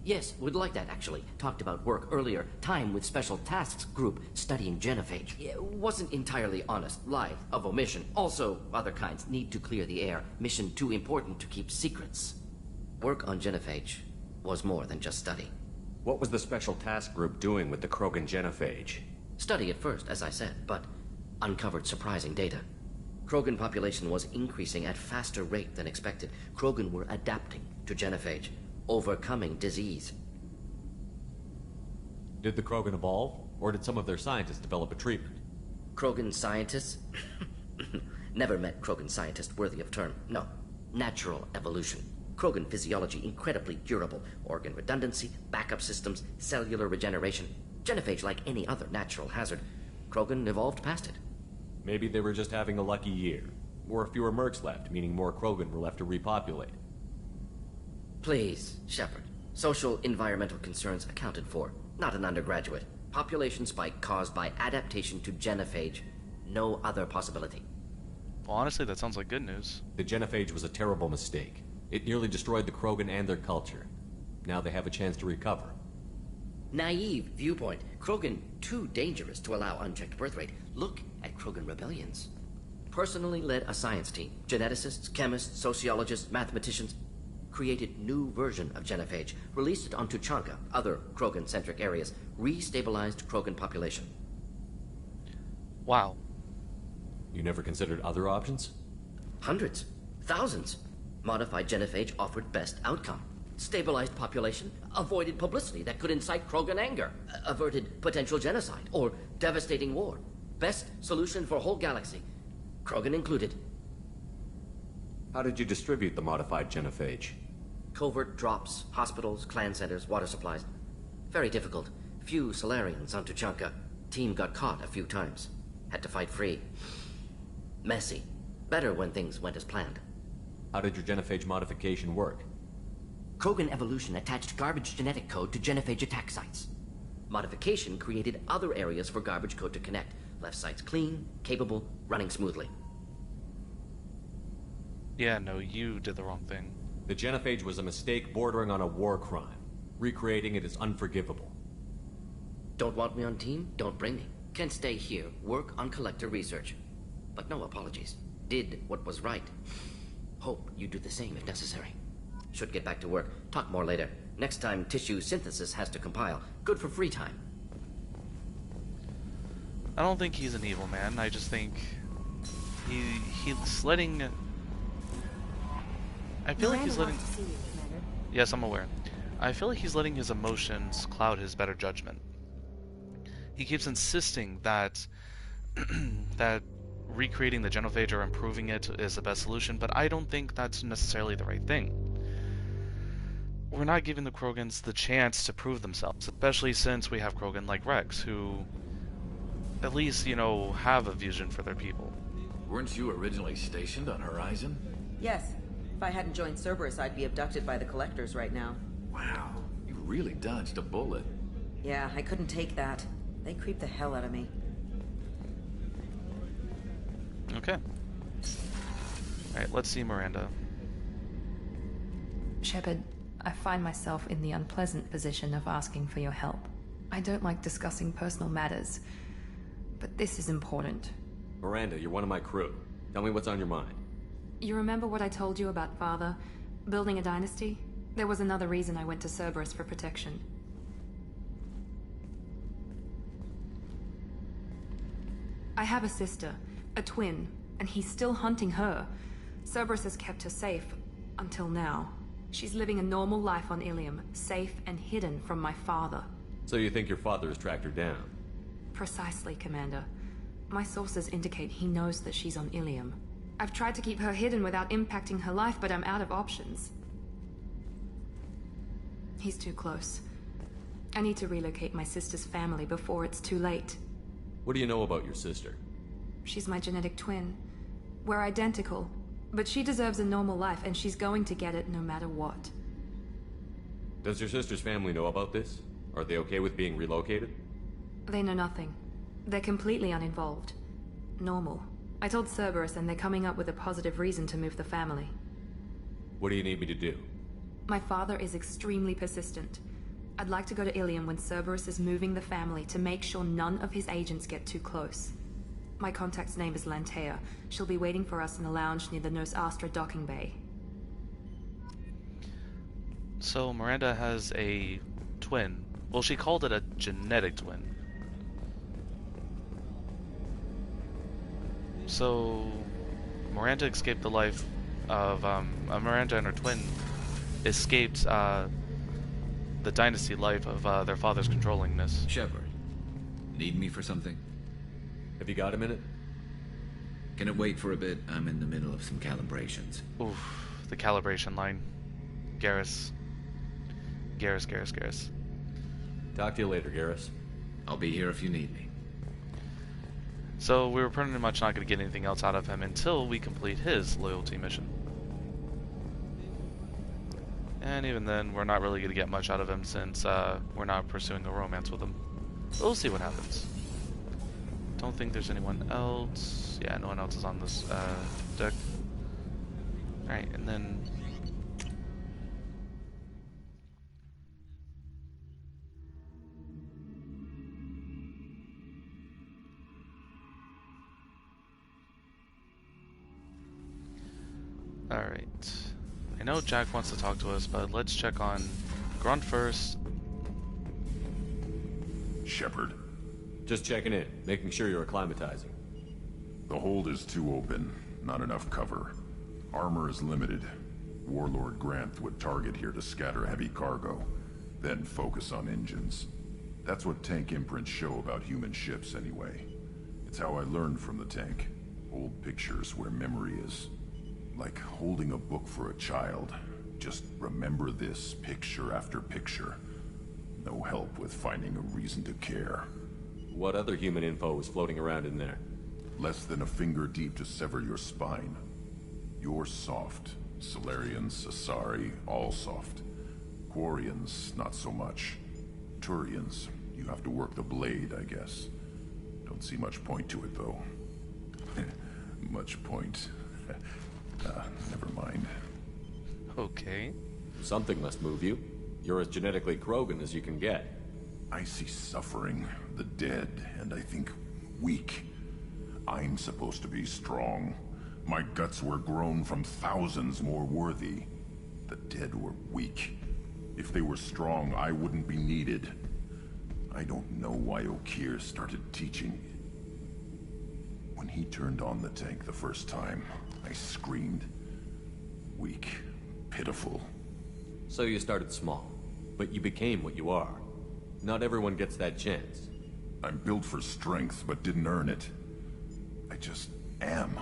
Yes, would like that, actually. Talked about work earlier. Time with Special Tasks Group studying genophage. Wasn't entirely honest. Lie of omission. Also, other kinds. Need to clear the air. Mission too important to keep secrets. Work on genophage was more than just study. What was the Special Task Group doing with the Krogan genophage? Study at first, as I said, but uncovered surprising data. Krogan population was increasing at faster rate than expected. Krogan were adapting to genophage, overcoming disease. Did the Krogan evolve, or did some of their scientists develop a treatment? Krogan scientists? Never met Krogan scientist worthy of term. No. Natural evolution. Krogan physiology incredibly durable. Organ redundancy, backup systems, cellular regeneration. Genophage like any other natural hazard. Krogan evolved past it. Maybe they were just having a lucky year. Or fewer mercs left, meaning more Krogan were left to repopulate. Please, Shepard. Social environmental concerns accounted for. Not an undergraduate. Population spike caused by adaptation to genophage. No other possibility. Well, honestly, that sounds like good news. The genophage was a terrible mistake. It nearly destroyed the Krogan and their culture. Now they have a chance to recover. Naive viewpoint. Krogan too dangerous to allow unchecked birth rate. Look at Krogan rebellions. Personally led a science team. Geneticists, chemists, sociologists, mathematicians. Created new version of genophage. Released it on Tuchanka, other Krogan-centric areas. Restabilized Krogan population. Wow. You never considered other options? Hundreds. Thousands. Modified genophage offered best outcome. Stabilized population, avoided publicity that could incite Krogan anger, averted potential genocide or devastating war. Best solution for whole galaxy, Krogan included. How did you distribute the modified genophage? Covert drops, hospitals, clan centers, water supplies. Very difficult. Few Solarians on Tuchanka. Team got caught a few times. Had to fight free. Messy. Better when things went as planned. How did your genophage modification work? Krogan evolution attached garbage genetic code to genophage attack sites. Modification created other areas for garbage code to connect. Left sites clean, capable, running smoothly. Yeah, no, you did the wrong thing. The genophage was a mistake bordering on a war crime. Recreating it is unforgivable. Don't want me on team? Don't bring me. Can stay here, work on collector research. But no apologies. Did what was right. Hope you do the same if necessary. Should get back to work. Talk more later. Next time tissue synthesis has to compile. Good for free time. I don't think he's an evil man. I just think he's letting. I feel like he's letting. Yes, I'm aware. I feel like he's letting his emotions cloud his better judgment. He keeps insisting that that recreating the genophage or improving it is the best solution, but I don't think that's necessarily the right thing. We're not giving the Krogans the chance to prove themselves, especially since we have Krogan like Rex, who at least, you know, have a vision for their people. Weren't you originally stationed on Horizon? Yes. If I hadn't joined Cerberus, I'd be abducted by the Collectors right now. Wow, you really dodged a bullet. Yeah, I couldn't take that. They creep the hell out of me. Okay. Alright, let's see Miranda. Shepard, I find myself in the unpleasant position of asking for your help. I don't like discussing personal matters, but this is important. Miranda, you're one of my crew. Tell me what's on your mind. You remember what I told you about Father? Building a dynasty? There was another reason I went to Cerberus for protection. I have a sister, a twin, and he's still hunting her. Cerberus has kept her safe, until now. She's living a normal life on Ilium, safe and hidden from my father. So you think your father has tracked her down? Precisely, Commander. My sources indicate he knows that she's on Ilium. I've tried to keep her hidden without impacting her life, but I'm out of options. He's too close. I need to relocate my sister's family before it's too late. What do you know about your sister? She's my genetic twin. We're identical, but she deserves a normal life, and she's going to get it no matter what. Does your sister's family know about this? Are they okay with being relocated? They know nothing. They're completely uninvolved. Normal. I told Cerberus and they're coming up with a positive reason to move the family. What do you need me to do? My father is extremely persistent. I'd like to go to Ilium when Cerberus is moving the family to make sure none of his agents get too close. My contact's name is Lantea. She'll be waiting for us in the lounge near the Nos Astra docking bay. So Miranda has a twin. Well, she called it a genetic twin. So Miranda escaped the life of Miranda and her twin escaped the dynasty life of their father's controllingness. Shepard, need me for something? Have you got a minute? Can it wait for a bit? I'm in the middle of some calibrations. Oof, the calibration line. Garrus. Talk to you later, Garrus. I'll be here if you need me. So we were pretty much not going to get anything else out of him until we complete his loyalty mission. And even then, we're not really going to get much out of him since we're not pursuing a romance with him. But we'll see what happens. Don't think there's anyone else. Yeah, no one else is on this deck. Alright, and then... Alright. I know Jack wants to talk to us, but let's check on Grunt first. Shepard. Just checking in, making sure you're acclimatizing. The hold is too open. Not enough cover. Armor is limited. Warlord Granth would target here to scatter heavy cargo, then focus on engines. That's what tank imprints show about human ships anyway. It's how I learned from the tank. Old pictures where memory is. Like holding a book for a child. Just remember this picture after picture. No help with finding a reason to care. What other human info was floating around in there? Less than a finger deep to sever your spine. You're soft. Solarians, Asari, all soft. Quarians, not so much. Turians, you have to work the blade, I guess. Don't see much point to it, though. Much point. Never mind. Okay. Something must move you. You're as genetically Krogan as you can get. I see suffering, the dead, and I think weak. I'm supposed to be strong. My guts were grown from thousands more worthy. The dead were weak. If they were strong, I wouldn't be needed. I don't know why Okeer started teaching. When he turned on the tank the first time, I screamed. Weak. Pitiful. So you started small, but you became what you are. Not everyone gets that chance. I'm built for strength, but didn't earn it. I just am.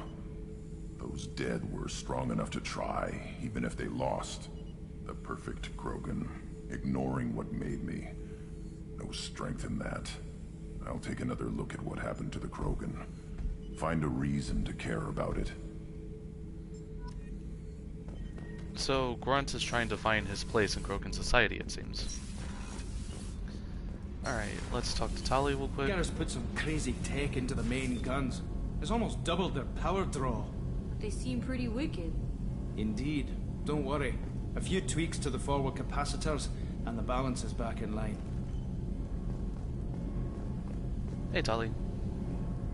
Those dead were strong enough to try, even if they lost. The perfect Krogan, ignoring what made me. No strength in that. I'll take another look at what happened to the Krogan. Find a reason to care about it. So Grunt is trying to find his place in Krogan society, it seems. Alright, let's talk to Tali real quick. Garrus put some crazy tech into the main guns. It's almost doubled their power draw. They seem pretty wicked. Indeed. Don't worry. A few tweaks to the forward capacitors, and the balance is back in line. Hey, Tali.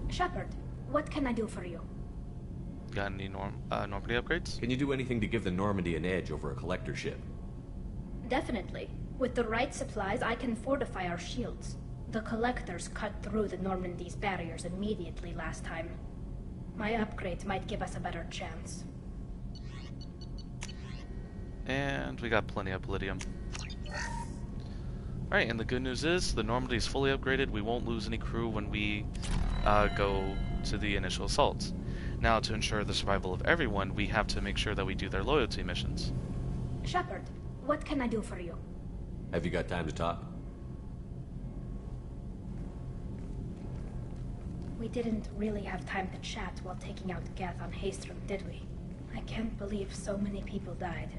Shepard, what can I do for you? Got any Normandy upgrades? Can you do anything to give the Normandy an edge over a collector ship? Definitely. With the right supplies, I can fortify our shields. The collectors cut through the Normandy's barriers immediately last time. My upgrade might give us a better chance. And we got plenty of palladium. Alright, and the good news is, the Normandy is fully upgraded. We won't lose any crew when we go to the initial assaults. Now, to ensure the survival of everyone, we have to make sure that we do their loyalty missions. Shepard, what can I do for you? Have you got time to talk? We didn't really have time to chat while taking out Geth on Haestrom, did we? I can't believe so many people died.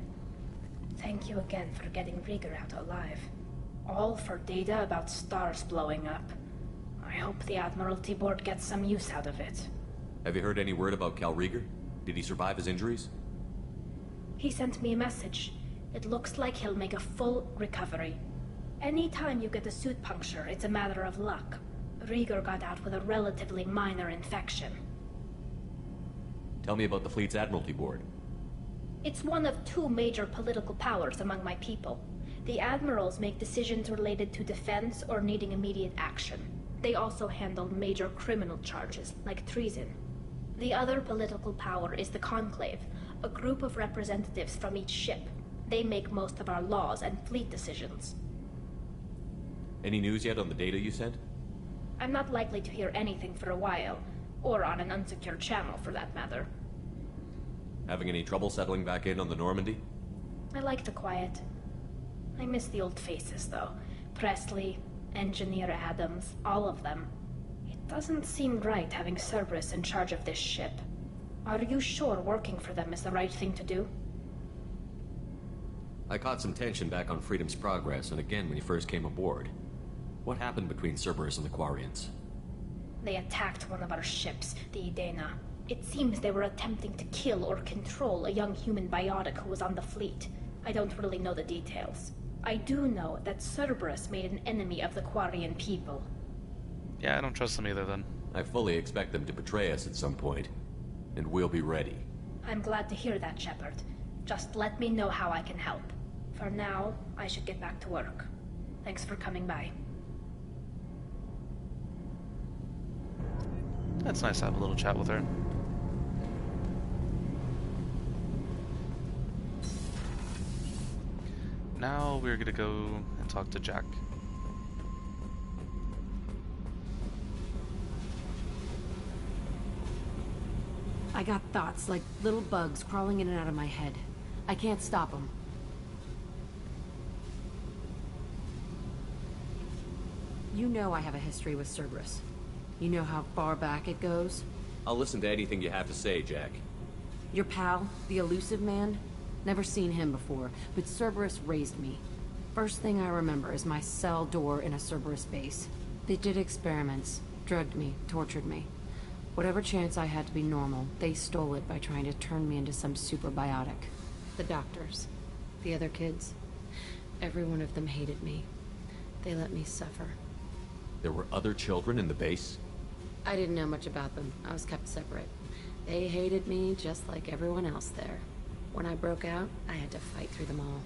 Thank you again for getting Rieger out alive. All for data about stars blowing up. I hope the Admiralty Board gets some use out of it. Have you heard any word about Cal Rieger? Did he survive his injuries? He sent me a message. It looks like he'll make a full recovery. Anytime you get a suit puncture, it's a matter of luck. Rieger got out with a relatively minor infection. Tell me about the fleet's Admiralty Board. It's one of two major political powers among my people. The admirals make decisions related to defense or needing immediate action. They also handle major criminal charges, like treason. The other political power is the Conclave, a group of representatives from each ship. They make most of our laws and fleet decisions. Any news yet on the data you sent? I'm not likely to hear anything for a while, or on an unsecured channel for that matter. Having any trouble settling back in on the Normandy? I like the quiet. I miss the old faces, though. Presley, Engineer Adams, all of them. It doesn't seem right having Cerberus in charge of this ship. Are you sure working for them is the right thing to do? I caught some tension back on Freedom's Progress, and again when you first came aboard. What happened between Cerberus and the Quarians? They attacked one of our ships, the Edena. It seems they were attempting to kill or control a young human biotic who was on the fleet. I don't really know the details. I do know that Cerberus made an enemy of the Quarian people. Yeah, I don't trust them either then. I fully expect them to betray us at some point, and we'll be ready. I'm glad to hear that, Shepard. Just let me know how I can help. For now, I should get back to work. Thanks for coming by. That's nice to have a little chat with her. Now we're gonna go and talk to Jack. I got thoughts like little bugs crawling in and out of my head. I can't stop them. You know I have a history with Cerberus. You know how far back it goes? I'll listen to anything you have to say, Jack. Your pal, the elusive man? Never seen him before, but Cerberus raised me. First thing I remember is my cell door in a Cerberus base. They did experiments, drugged me, tortured me. Whatever chance I had to be normal, they stole it by trying to turn me into some super biotic. The doctors, the other kids, every one of them hated me. They let me suffer. There were other children in the base? I didn't know much about them. I was kept separate. They hated me just like everyone else there. When I broke out, I had to fight through them all.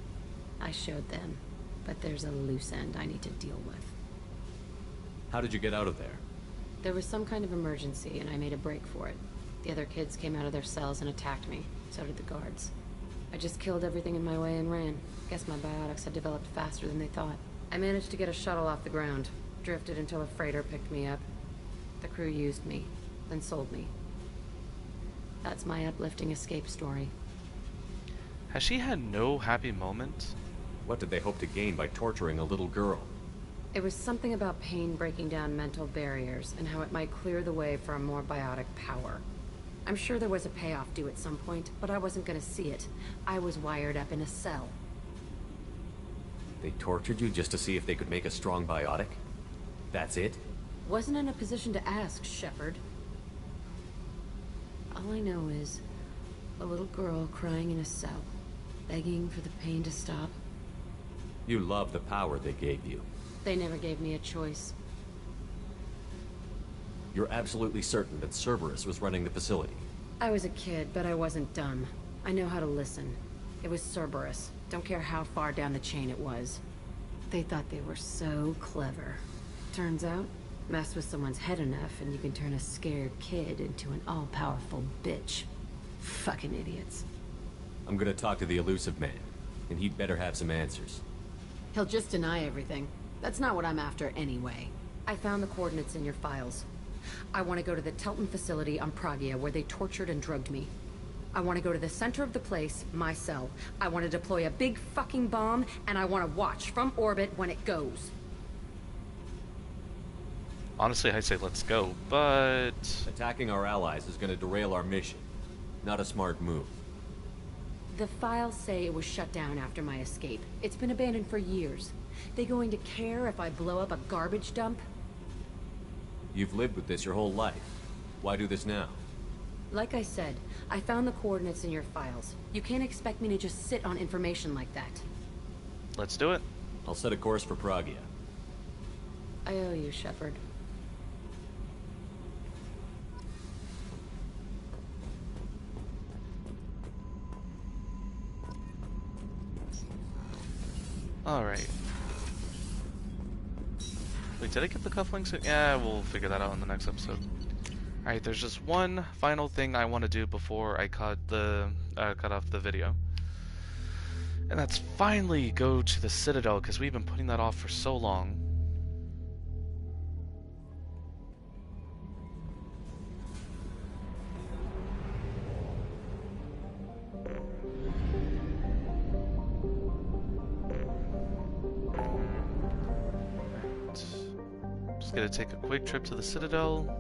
I showed them, but there's a loose end I need to deal with. How did you get out of there? There was some kind of emergency, and I made a break for it. The other kids came out of their cells and attacked me. So did the guards. I just killed everything in my way and ran. Guess my biotics had developed faster than they thought. I managed to get a shuttle off the ground. Drifted until a freighter picked me up. The crew used me, then sold me. That's my uplifting escape story. Has she had no happy moments? What did they hope to gain by torturing a little girl? It was something about pain breaking down mental barriers and how it might clear the way for a more biotic power. I'm sure there was a payoff due at some point, but I wasn't gonna see it. I was wired up in a cell. They tortured you just to see if they could make a strong biotic? That's it? Wasn't in a position to ask, Shepard. All I know is a little girl crying in a cell, begging for the pain to stop. You love the power they gave you. They never gave me a choice. You're absolutely certain that Cerberus was running the facility? I was a kid, but I wasn't dumb. I know how to listen. It was Cerberus. Don't care how far down the chain it was. They thought they were so clever. Turns out, mess with someone's head enough and you can turn a scared kid into an all-powerful bitch. Fucking idiots. I'm gonna talk to the elusive man, and he'd better have some answers. He'll just deny everything. That's not what I'm after anyway. I found the coordinates in your files. I want to go to the Telton facility on Pragia where they tortured and drugged me. I want to go to the center of the place, my cell. I want to deploy a big fucking bomb, and I want to watch from orbit when it goes. Honestly, I'd say let's go, but... Attacking our allies is going to derail our mission. Not a smart move. The files say it was shut down after my escape. It's been abandoned for years. They going to care if I blow up a garbage dump? You've lived with this your whole life. Why do this now? Like I said, I found the coordinates in your files. You can't expect me to just sit on information like that. Let's do it. I'll set a course for Pragia. I owe you, Shepard. Alright. Wait, did I get the cufflinks? Yeah, we'll figure that out in the next episode. Alright, there's just one final thing I want to do before I cut off the video. And that's finally go to the Citadel, because we've been putting that off for so long. Just gonna take a quick trip to the Citadel.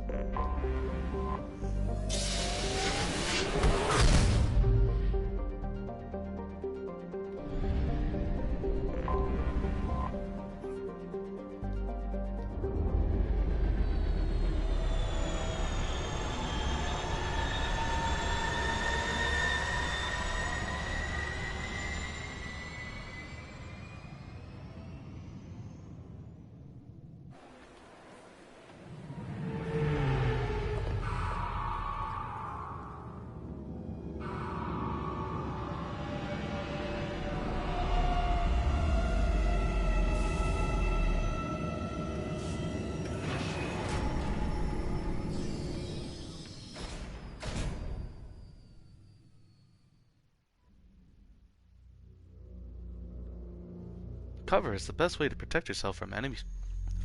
Cover is the best way to protect yourself from enemy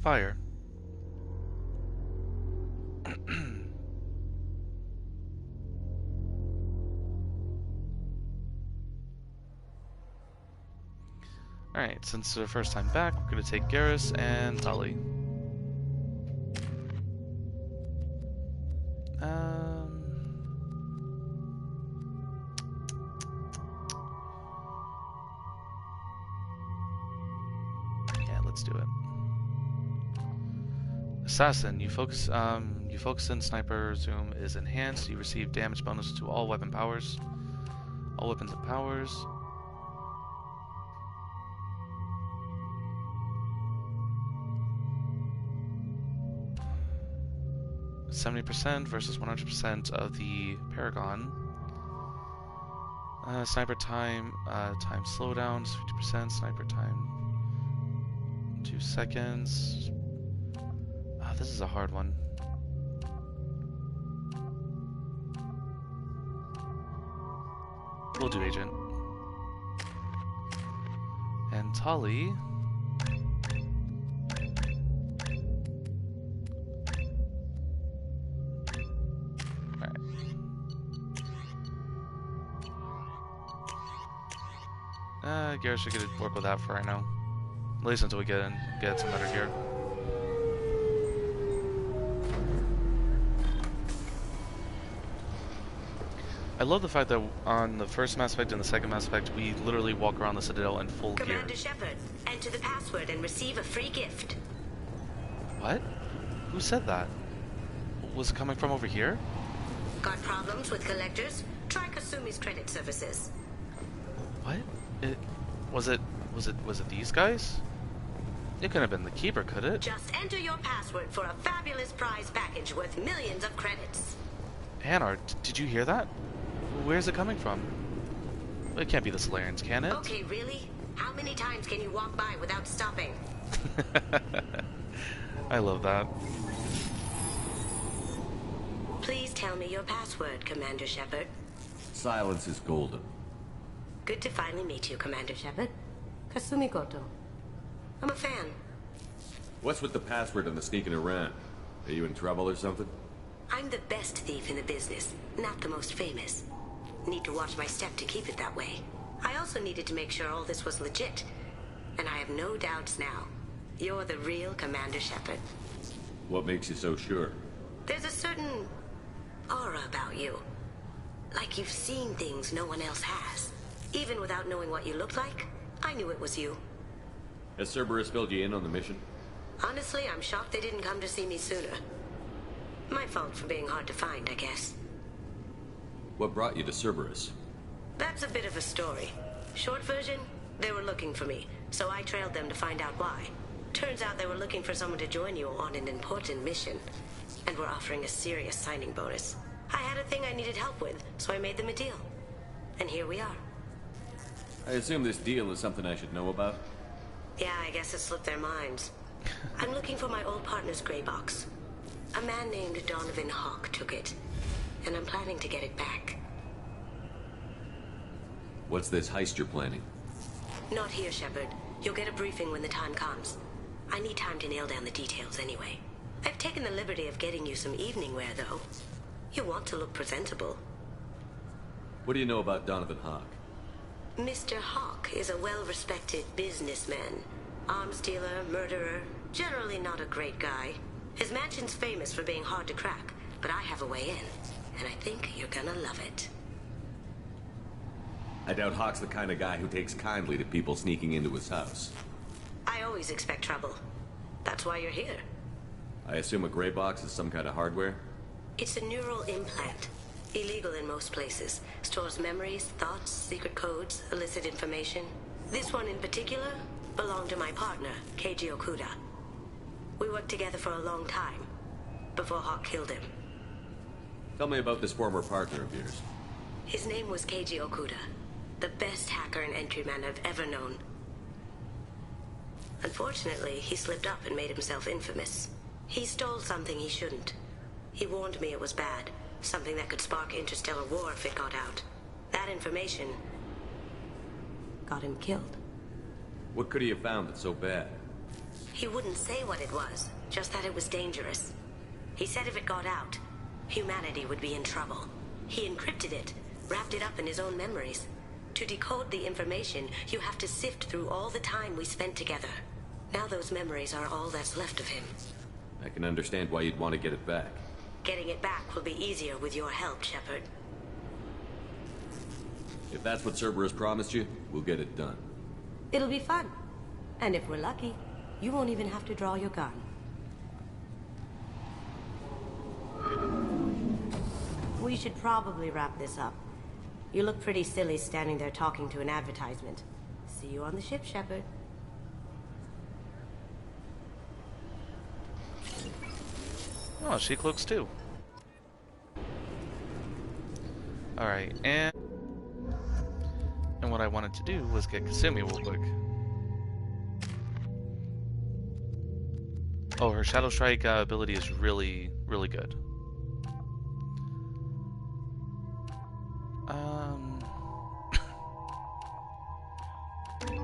fire. Alright, since it's our first time back, we're going to take Garrus and Tali. Let's do it. Assassin, you focus in sniper zoom is enhanced. You receive damage bonus to all weapon powers. All weapons and powers. %, versus 100% of the Paragon. Sniper time, time slowdowns, 50%. Sniper time, 2 seconds. Oh, this is a hard one. We'll do Agent. And Tali. Garrus should get to work with that for right now. At least until we get some better gear. I love the fact that on the first Mass Effect and the second Mass Effect, we literally walk around the Citadel in full gear. Commander Shepard, enter the password and receive a free gift. What? Who said that? Was it coming from over here? Got problems with collectors? Try Kasumi's credit services. What? Was it these guys? It couldn't have been the Keeper, could it? Just enter your password for a fabulous prize package worth millions of credits. Hanar, did you hear that? Where's it coming from? It can't be the Solarians, can it? Okay, really? How many times can you walk by without stopping? I love that. Please tell me your password, Commander Shepard. Silence is golden. Good to finally meet you, Commander Shepard. Kasumi Goto. I'm a fan. What's with the password and the sneaking around? Are you in trouble or something? I'm the best thief in the business, not the most famous. Need to watch my step to keep it that way. I also needed to make sure all this was legit. And I have no doubts now. You're the real Commander Shepard. What makes you so sure? There's a certain aura about you. Like you've seen things no one else has. Even without knowing what you looked like, I knew it was you. Has Cerberus filled you in on the mission? Honestly, I'm shocked they didn't come to see me sooner. My fault for being hard to find, I guess. What brought you to Cerberus? That's a bit of a story. Short version, they were looking for me, so I trailed them to find out why. Turns out they were looking for someone to join you on an important mission, and were offering a serious signing bonus. I had a thing I needed help with, so I made them a deal. And here we are. I assume this deal is something I should know about? Yeah, I guess it slipped their minds. I'm looking for my old partner's gray box. A man named Donovan Hawk took it, and I'm planning to get it back. What's this heist you're planning? Not here, Shepard. You'll get a briefing when the time comes. I need time to nail down the details anyway. I've taken the liberty of getting you some evening wear, though. You want to look presentable. What do you know about Donovan Hawk? Mr. Hawk is a well-respected businessman. Arms dealer, murderer, generally not a great guy. His mansion's famous for being hard to crack, but I have a way in, and I think you're gonna love it. I doubt Hawk's the kind of guy who takes kindly to people sneaking into his house. I always expect trouble. That's why you're here. I assume a gray box is some kind of hardware? It's a neural implant. Illegal in most places. Stores memories, thoughts, secret codes, illicit information. This one in particular belonged to my partner, Keiji Okuda. We worked together for a long time, before Hawk killed him. Tell me about this former partner of yours. His name was Keiji Okuda, the best hacker and entryman I've ever known. Unfortunately, he slipped up and made himself infamous. He stole something he shouldn't. He warned me it was bad, something that could spark interstellar war if it got out. That information got him killed. What could he have found that's so bad? He wouldn't say what it was, just that it was dangerous. He said if it got out, humanity would be in trouble. He encrypted it, wrapped it up in his own memories. To decode the information, you have to sift through all the time we spent together. Now those memories are all that's left of him. I can understand why you'd want to get it back. Getting it back will be easier with your help, Shepard. If that's what Cerberus promised you, we'll get it done. It'll be fun. And if we're lucky, you won't even have to draw your gun. We should probably wrap this up. You look pretty silly standing there talking to an advertisement. See you on the ship, Shepard. Oh, she cloaks too. Alright, and what I wanted to do was get Kasumi real quick. Oh, her Shadow Strike ability is really, really good.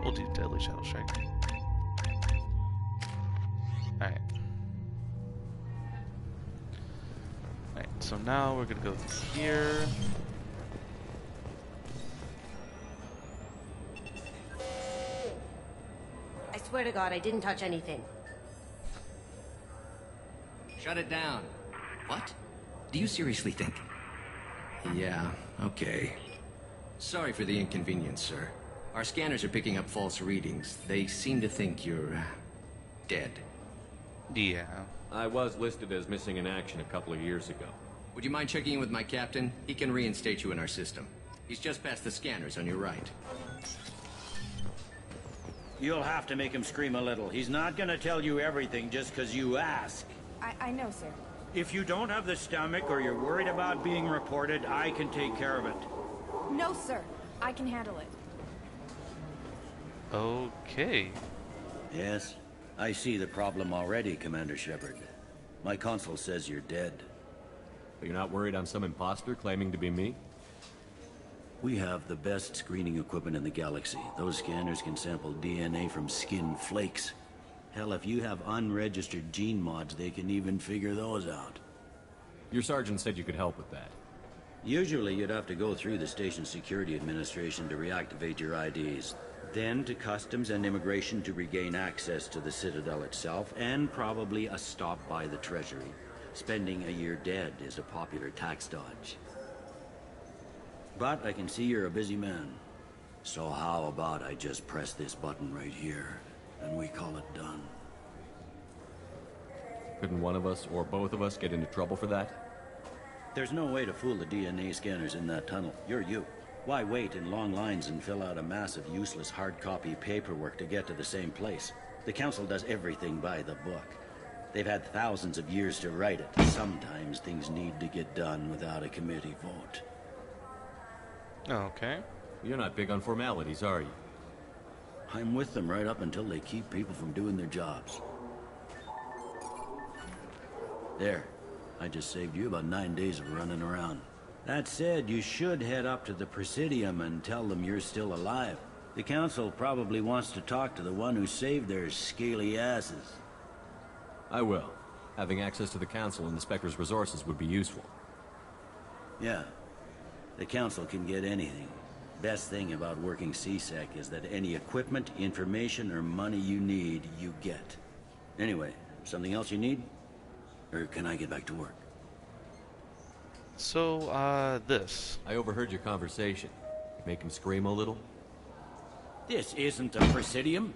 We'll do Deadly Shadow Strike. Alright. Alright, so now we're gonna go here. I swear to God, I didn't touch anything. Shut it down. What? Do you seriously think? Yeah, okay. Sorry for the inconvenience, sir. Our scanners are picking up false readings. They seem to think you're dead. Yeah. I was listed as missing in action a couple of years ago. Would you mind checking in with my captain? He can reinstate you in our system. He's just past the scanners on your right. You'll have to make him scream a little. He's not gonna tell you everything just because you ask. I know, sir. If you don't have the stomach or you're worried about being reported, I can take care of it. No, sir. I can handle it. Okay. Yes, I see the problem already, Commander Shepard. My console says you're dead. But you're not worried I'm some imposter claiming to be me? We have the best screening equipment in the galaxy. Those scanners can sample DNA from skin flakes. Hell, if you have unregistered gene mods, they can even figure those out. Your sergeant said you could help with that. Usually you'd have to go through the station security administration to reactivate your IDs. Then to customs and immigration to regain access to the Citadel itself, and probably a stop by the Treasury. Spending a year dead is a popular tax dodge. But I can see you're a busy man. So how about I just press this button right here, and we call it done? Couldn't one of us or both of us get into trouble for that? There's no way to fool the DNA scanners in that tunnel. You're you. Why wait in long lines and fill out a massive useless hard copy paperwork to get to the same place? The Council does everything by the book. They've had thousands of years to write it. Sometimes things need to get done without a committee vote. Okay. You're not big on formalities, are you? I'm with them right up until they keep people from doing their jobs. There. I just saved you about 9 days of running around. That said, you should head up to the Presidium and tell them you're still alive. The Council probably wants to talk to the one who saved their scaly asses. I will. Having access to the Council and the Spectre's resources would be useful. Yeah. The Council can get anything. Best thing about working CSEC is that any equipment, information, or money you need, you get. Anyway, something else you need? Or can I get back to work? So, this. I overheard your conversation. Make him scream a little? This isn't a Presidium.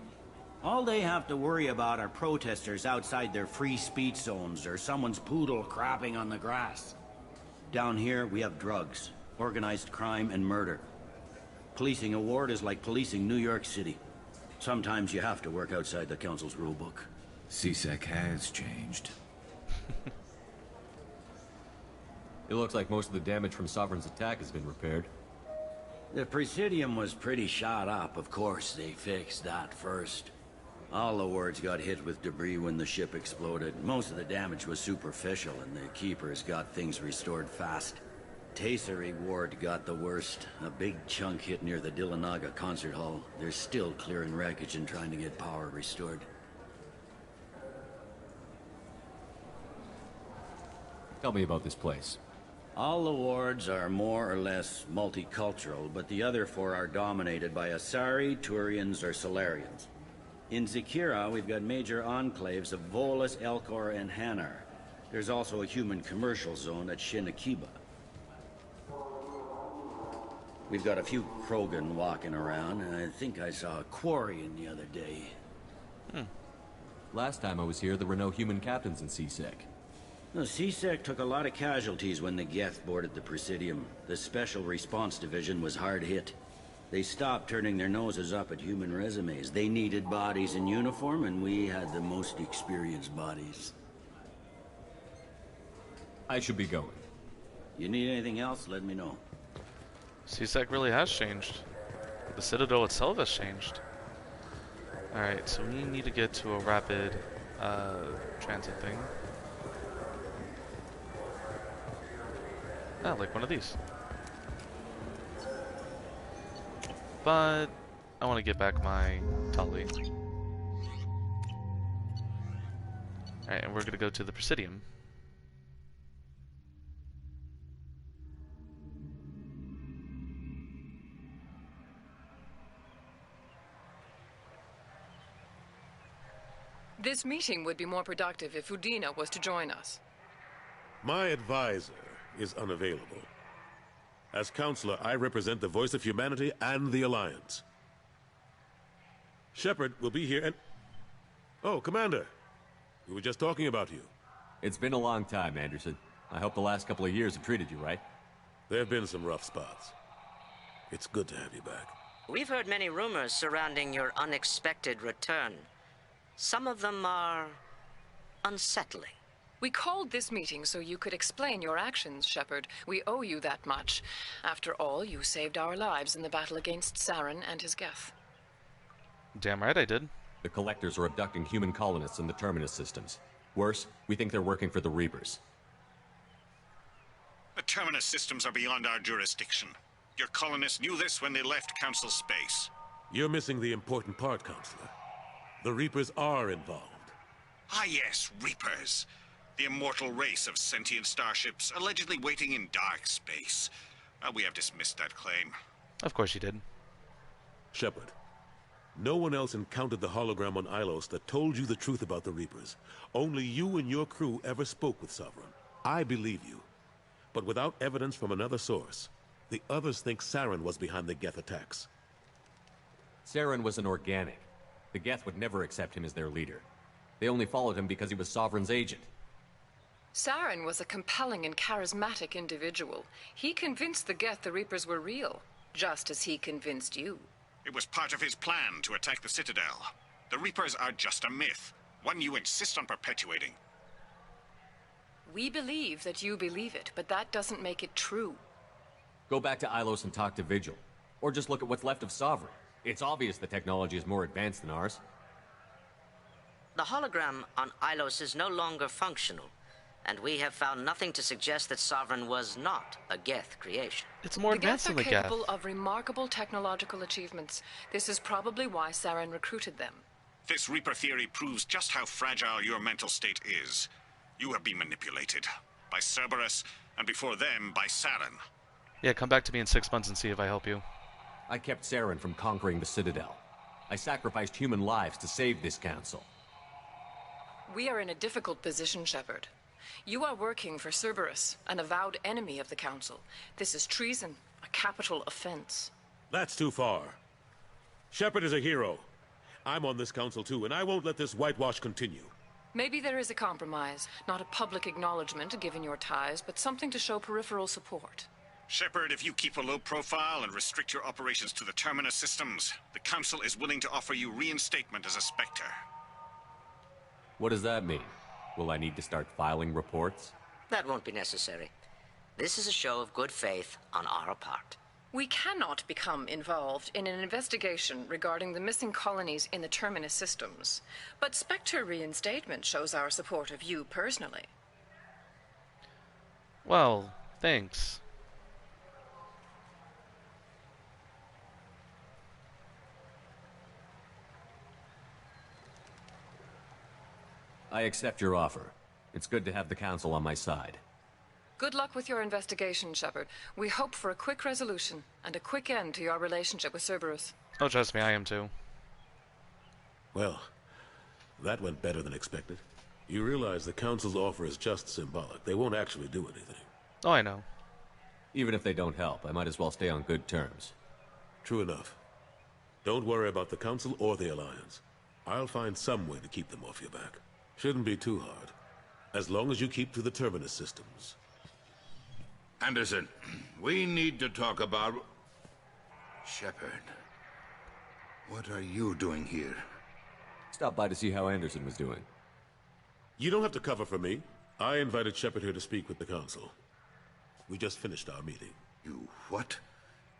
All they have to worry about are protesters outside their free speech zones or someone's poodle crapping on the grass. Down here, we have drugs, organized crime, and murder. Policing a ward is like policing New York City. Sometimes you have to work outside the Council's rulebook. CSEC has changed. It looks like most of the damage from Sovereign's attack has been repaired. The Presidium was pretty shot up. Of course, they fixed that first. All the wards got hit with debris when the ship exploded. Most of the damage was superficial, and the Keepers got things restored fast. Tasery Ward got the worst. A big chunk hit near the Dillanaga concert hall. They're still clearing wreckage and trying to get power restored. Tell me about this place. All the wards are more or less multicultural, but the other four are dominated by Asari, Turians, or Solarians. In Zakira, we've got major enclaves of Volus, Elcor, and Hanar. There's also a human commercial zone at Shinakiba. We've got a few Krogan walking around, and I think I saw a Quarian the other day. Last time I was here, there were no human captains in CSEC. The CSEC took a lot of casualties when the Geth boarded the Presidium. The Special Response Division was hard hit. They stopped turning their noses up at human resumes. They needed bodies in uniform, and we had the most experienced bodies. I should be going. You need anything else, let me know. CSEC really has changed. The Citadel itself has changed. Alright, so we need to get to a rapid transit thing. Ah, like one of these. But I want to get back my Tali. Alright, and we're going to go to the Presidium. This meeting would be more productive if Udina was to join us. My advisor is unavailable. As Counselor, I represent the voice of humanity and the Alliance. Shepard will be here and... Oh, Commander. We were just talking about you. It's been a long time, Anderson. I hope the last couple of years have treated you right. There have been some rough spots. It's good to have you back. We've heard many rumors surrounding your unexpected return. Some of them are unsettling. We called this meeting so you could explain your actions, Shepard. We owe you that much. After all, you saved our lives in the battle against Saren and his Geth. Damn right I did. The Collectors are abducting human colonists in the Terminus systems. Worse, we think they're working for the Reapers. The Terminus systems are beyond our jurisdiction. Your colonists knew this when they left Council space. You're missing the important part, Counselor. The Reapers are involved. Ah yes, Reapers. The immortal race of sentient starships allegedly waiting in dark space. We have dismissed that claim. Of course you did. Shepard, no one else encountered the hologram on Ilos that told you the truth about the Reapers. Only you and your crew ever spoke with Sovereign. I believe you. But without evidence from another source, the others think Saren was behind the Geth attacks. Saren was an organic. The Geth would never accept him as their leader. They only followed him because he was Sovereign's agent. Saren was a compelling and charismatic individual. He convinced the Geth the Reapers were real, just as he convinced you. It was part of his plan to attack the Citadel. The Reapers are just a myth, one you insist on perpetuating. We believe that you believe it, but that doesn't make it true. Go back to Ilos and talk to Vigil. Or just look at what's left of Sovereign. It's obvious the technology is more advanced than ours. The hologram on Ilos is no longer functional, and we have found nothing to suggest that Sovereign was not a Geth creation. It's more advanced than the Geth are Geth. capable of remarkable technological achievements. This is probably why Saren recruited them. This Reaper theory proves just how fragile your mental state is. You have been manipulated by Cerberus, and before them, by Saren. Yeah, come back to me in 6 months and see if I help you. I kept Saren from conquering the Citadel. I sacrificed human lives to save this council. We are in a difficult position, Shepard. You are working for Cerberus, an avowed enemy of the Council. This is treason, a capital offense. That's too far. Shepard is a hero. I'm on this council too, and I won't let this whitewash continue. Maybe there is a compromise. Not a public acknowledgement given your ties, but something to show peripheral support. Shepard, if you keep a low profile and restrict your operations to the Terminus systems, the Council is willing to offer you reinstatement as a Spectre. What does that mean? Will I need to start filing reports? That won't be necessary. This is a show of good faith on our part. We cannot become involved in an investigation regarding the missing colonies in the Terminus systems, but Spectre reinstatement shows our support of you personally. Well, thanks. I accept your offer. It's good to have the Council on my side. Good luck with your investigation, Shepard. We hope for a quick resolution and a quick end to your relationship with Cerberus. Oh, trust me, I am too. Well, that went better than expected. You realize the Council's offer is just symbolic. They won't actually do anything. Oh, I know. Even if they don't help, I might as well stay on good terms. True enough. Don't worry about the Council or the Alliance. I'll find some way to keep them off your back. Shouldn't be too hard. As long as you keep to the Terminus systems. Anderson, we need to talk about... Shepard. What are you doing here? Stop by to see how Anderson was doing. You don't have to cover for me. I invited Shepard here to speak with the Council. We just finished our meeting. You what?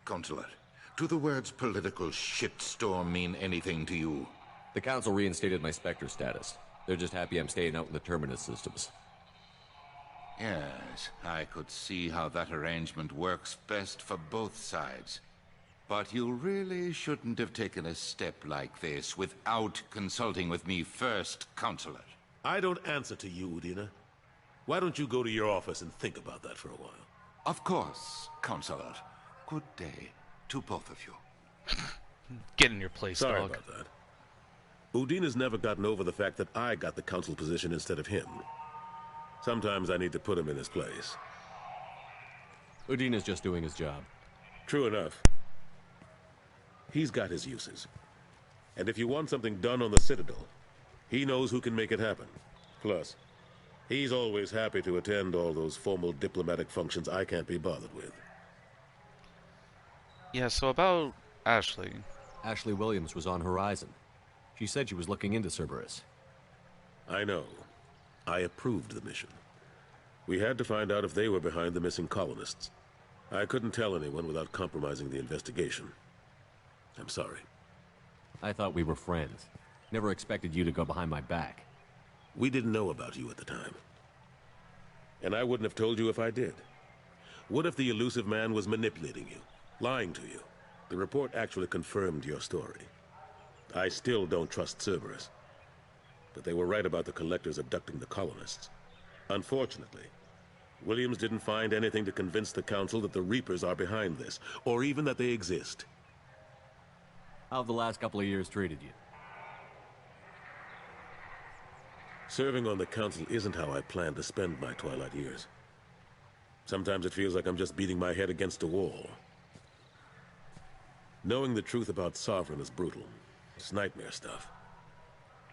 Consular, do the words political shitstorm mean anything to you? The Council reinstated my Spectre status. They're just happy I'm staying out in the Terminus systems. Yes, I could see how that arrangement works best for both sides. But you really shouldn't have taken a step like this without consulting with me first, Consular. I don't answer to you, Udina. Why don't you go to your office and think about that for a while? Of course, Consular. Good day to both of you. Get in your place, Sorry dog. about that. Udina's never gotten over the fact that I got the Council position instead of him. Sometimes I need to put him in his place. Udina's just doing his job. True enough. He's got his uses. And if you want something done on the Citadel, he knows who can make it happen. Plus, he's always happy to attend all those formal diplomatic functions I can't be bothered with. Yeah, so about Ashley. Ashley Williams was on Horizon. She said she was looking into Cerberus. I know. I approved the mission. We had to find out if they were behind the missing colonists. I couldn't tell anyone without compromising the investigation. I'm sorry. I thought we were friends. Never expected you to go behind my back. We didn't know about you at the time. And I wouldn't have told you if I did. What if the elusive man was manipulating you, lying to you? The report actually confirmed your story. I still don't trust Cerberus. But they were right about the Collectors abducting the colonists. Unfortunately, Williams didn't find anything to convince the Council that the Reapers are behind this, or even that they exist. How have the last couple of years treated you? Serving on the Council isn't how I plan to spend my twilight years. Sometimes it feels like I'm just beating my head against a wall. Knowing the truth about Sovereign is brutal. It's nightmare stuff.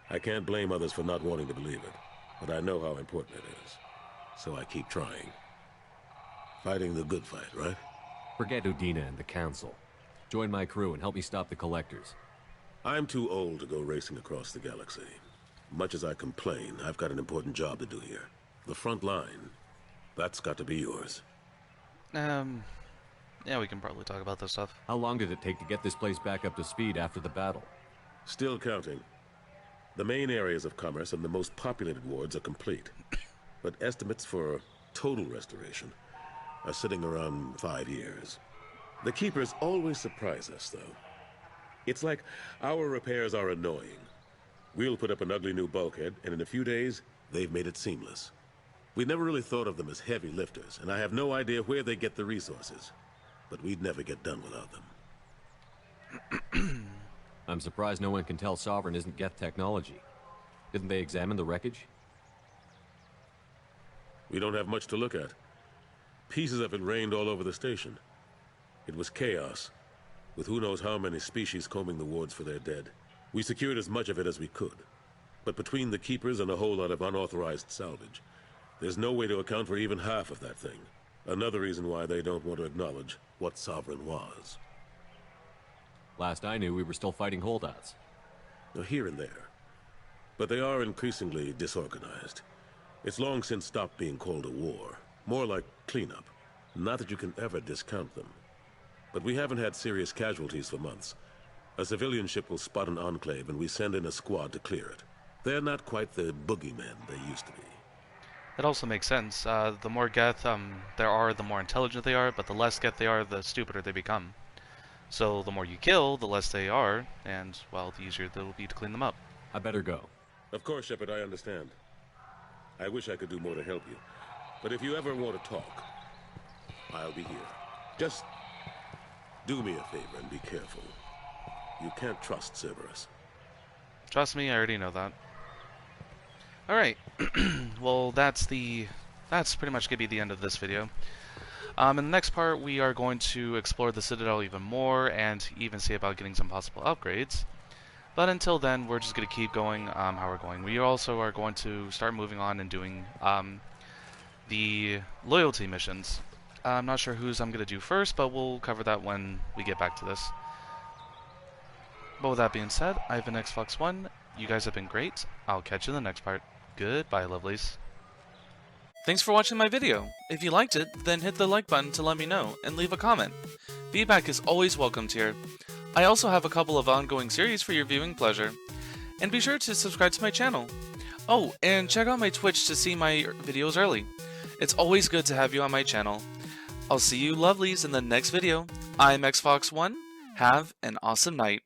I can't blame others for not wanting to believe it, but I know how important it is. so I keep trying. Fighting the good fight, right? Forget Udina and the Council. Join my crew and help me stop the Collectors. I'm too old to go racing across the galaxy. Much as I complain, I've got an important job to do here. The front line, that's got to be yours. Yeah, we can probably talk about this stuff. How long did it take to get this place back up to speed after the battle? Still counting. The main areas of commerce and the most populated wards are complete. But estimates for total restoration are sitting around 5 years. The Keepers always surprise us, though. It's like our repairs are annoying. We'll put up an ugly new bulkhead, and in a few days, they've made it seamless. We never really thought of them as heavy lifters, and I have no idea where they get the resources. But we'd never get done without them. I'm surprised no one can tell Sovereign isn't Geth technology. Didn't they examine the wreckage? We don't have much to look at. Pieces of it rained all over the station. It was chaos, with who knows how many species combing the wards for their dead. We secured as much of it as we could. But between the Keepers and a whole lot of unauthorized salvage, there's no way to account for even half of that thing. Another reason why they don't want to acknowledge what Sovereign was. Last I knew, we were still fighting holdouts. Here and there. But they are increasingly disorganized. It's long since stopped being called a war. More like cleanup. Not that you can ever discount them. But we haven't had serious casualties for months. A civilian ship will spot an enclave and we send in a squad to clear it. They're not quite the boogeymen they used to be. That also makes sense. The more Geth there are, the more intelligent they are, but the less Geth they are, the stupider they become. So the more you kill, the less they are, and, well, the easier it'll be to clean them up. I better go. Of course, Shepard, I understand. I wish I could do more to help you. But if you ever want to talk, I'll be here. Just do me a favor and be careful. You can't trust Cerberus. Trust me, I already know that. Alright, well that's pretty much going to be the end of this video. In the next part we are going to explore the Citadel even more and even see about getting some possible upgrades. But until then, we're just going to keep going how we're going. We also are going to start moving on and doing the loyalty missions. I'm not sure whose I'm going to do first, but we'll cover that when we get back to this. But with that being said, I've been XFox1. You guys have been great. I'll catch you in the next part. Goodbye, lovelies. Thanks for watching my video. If you liked it, then hit the like button to let me know, and leave a comment. Feedback is always welcomed here. I also have a couple of ongoing series for your viewing pleasure. And be sure to subscribe to my channel. Oh, and check out my Twitch to see my videos early. It's always good to have you on my channel. I'll see you lovelies in the next video. I'm XFox1. Have an awesome night.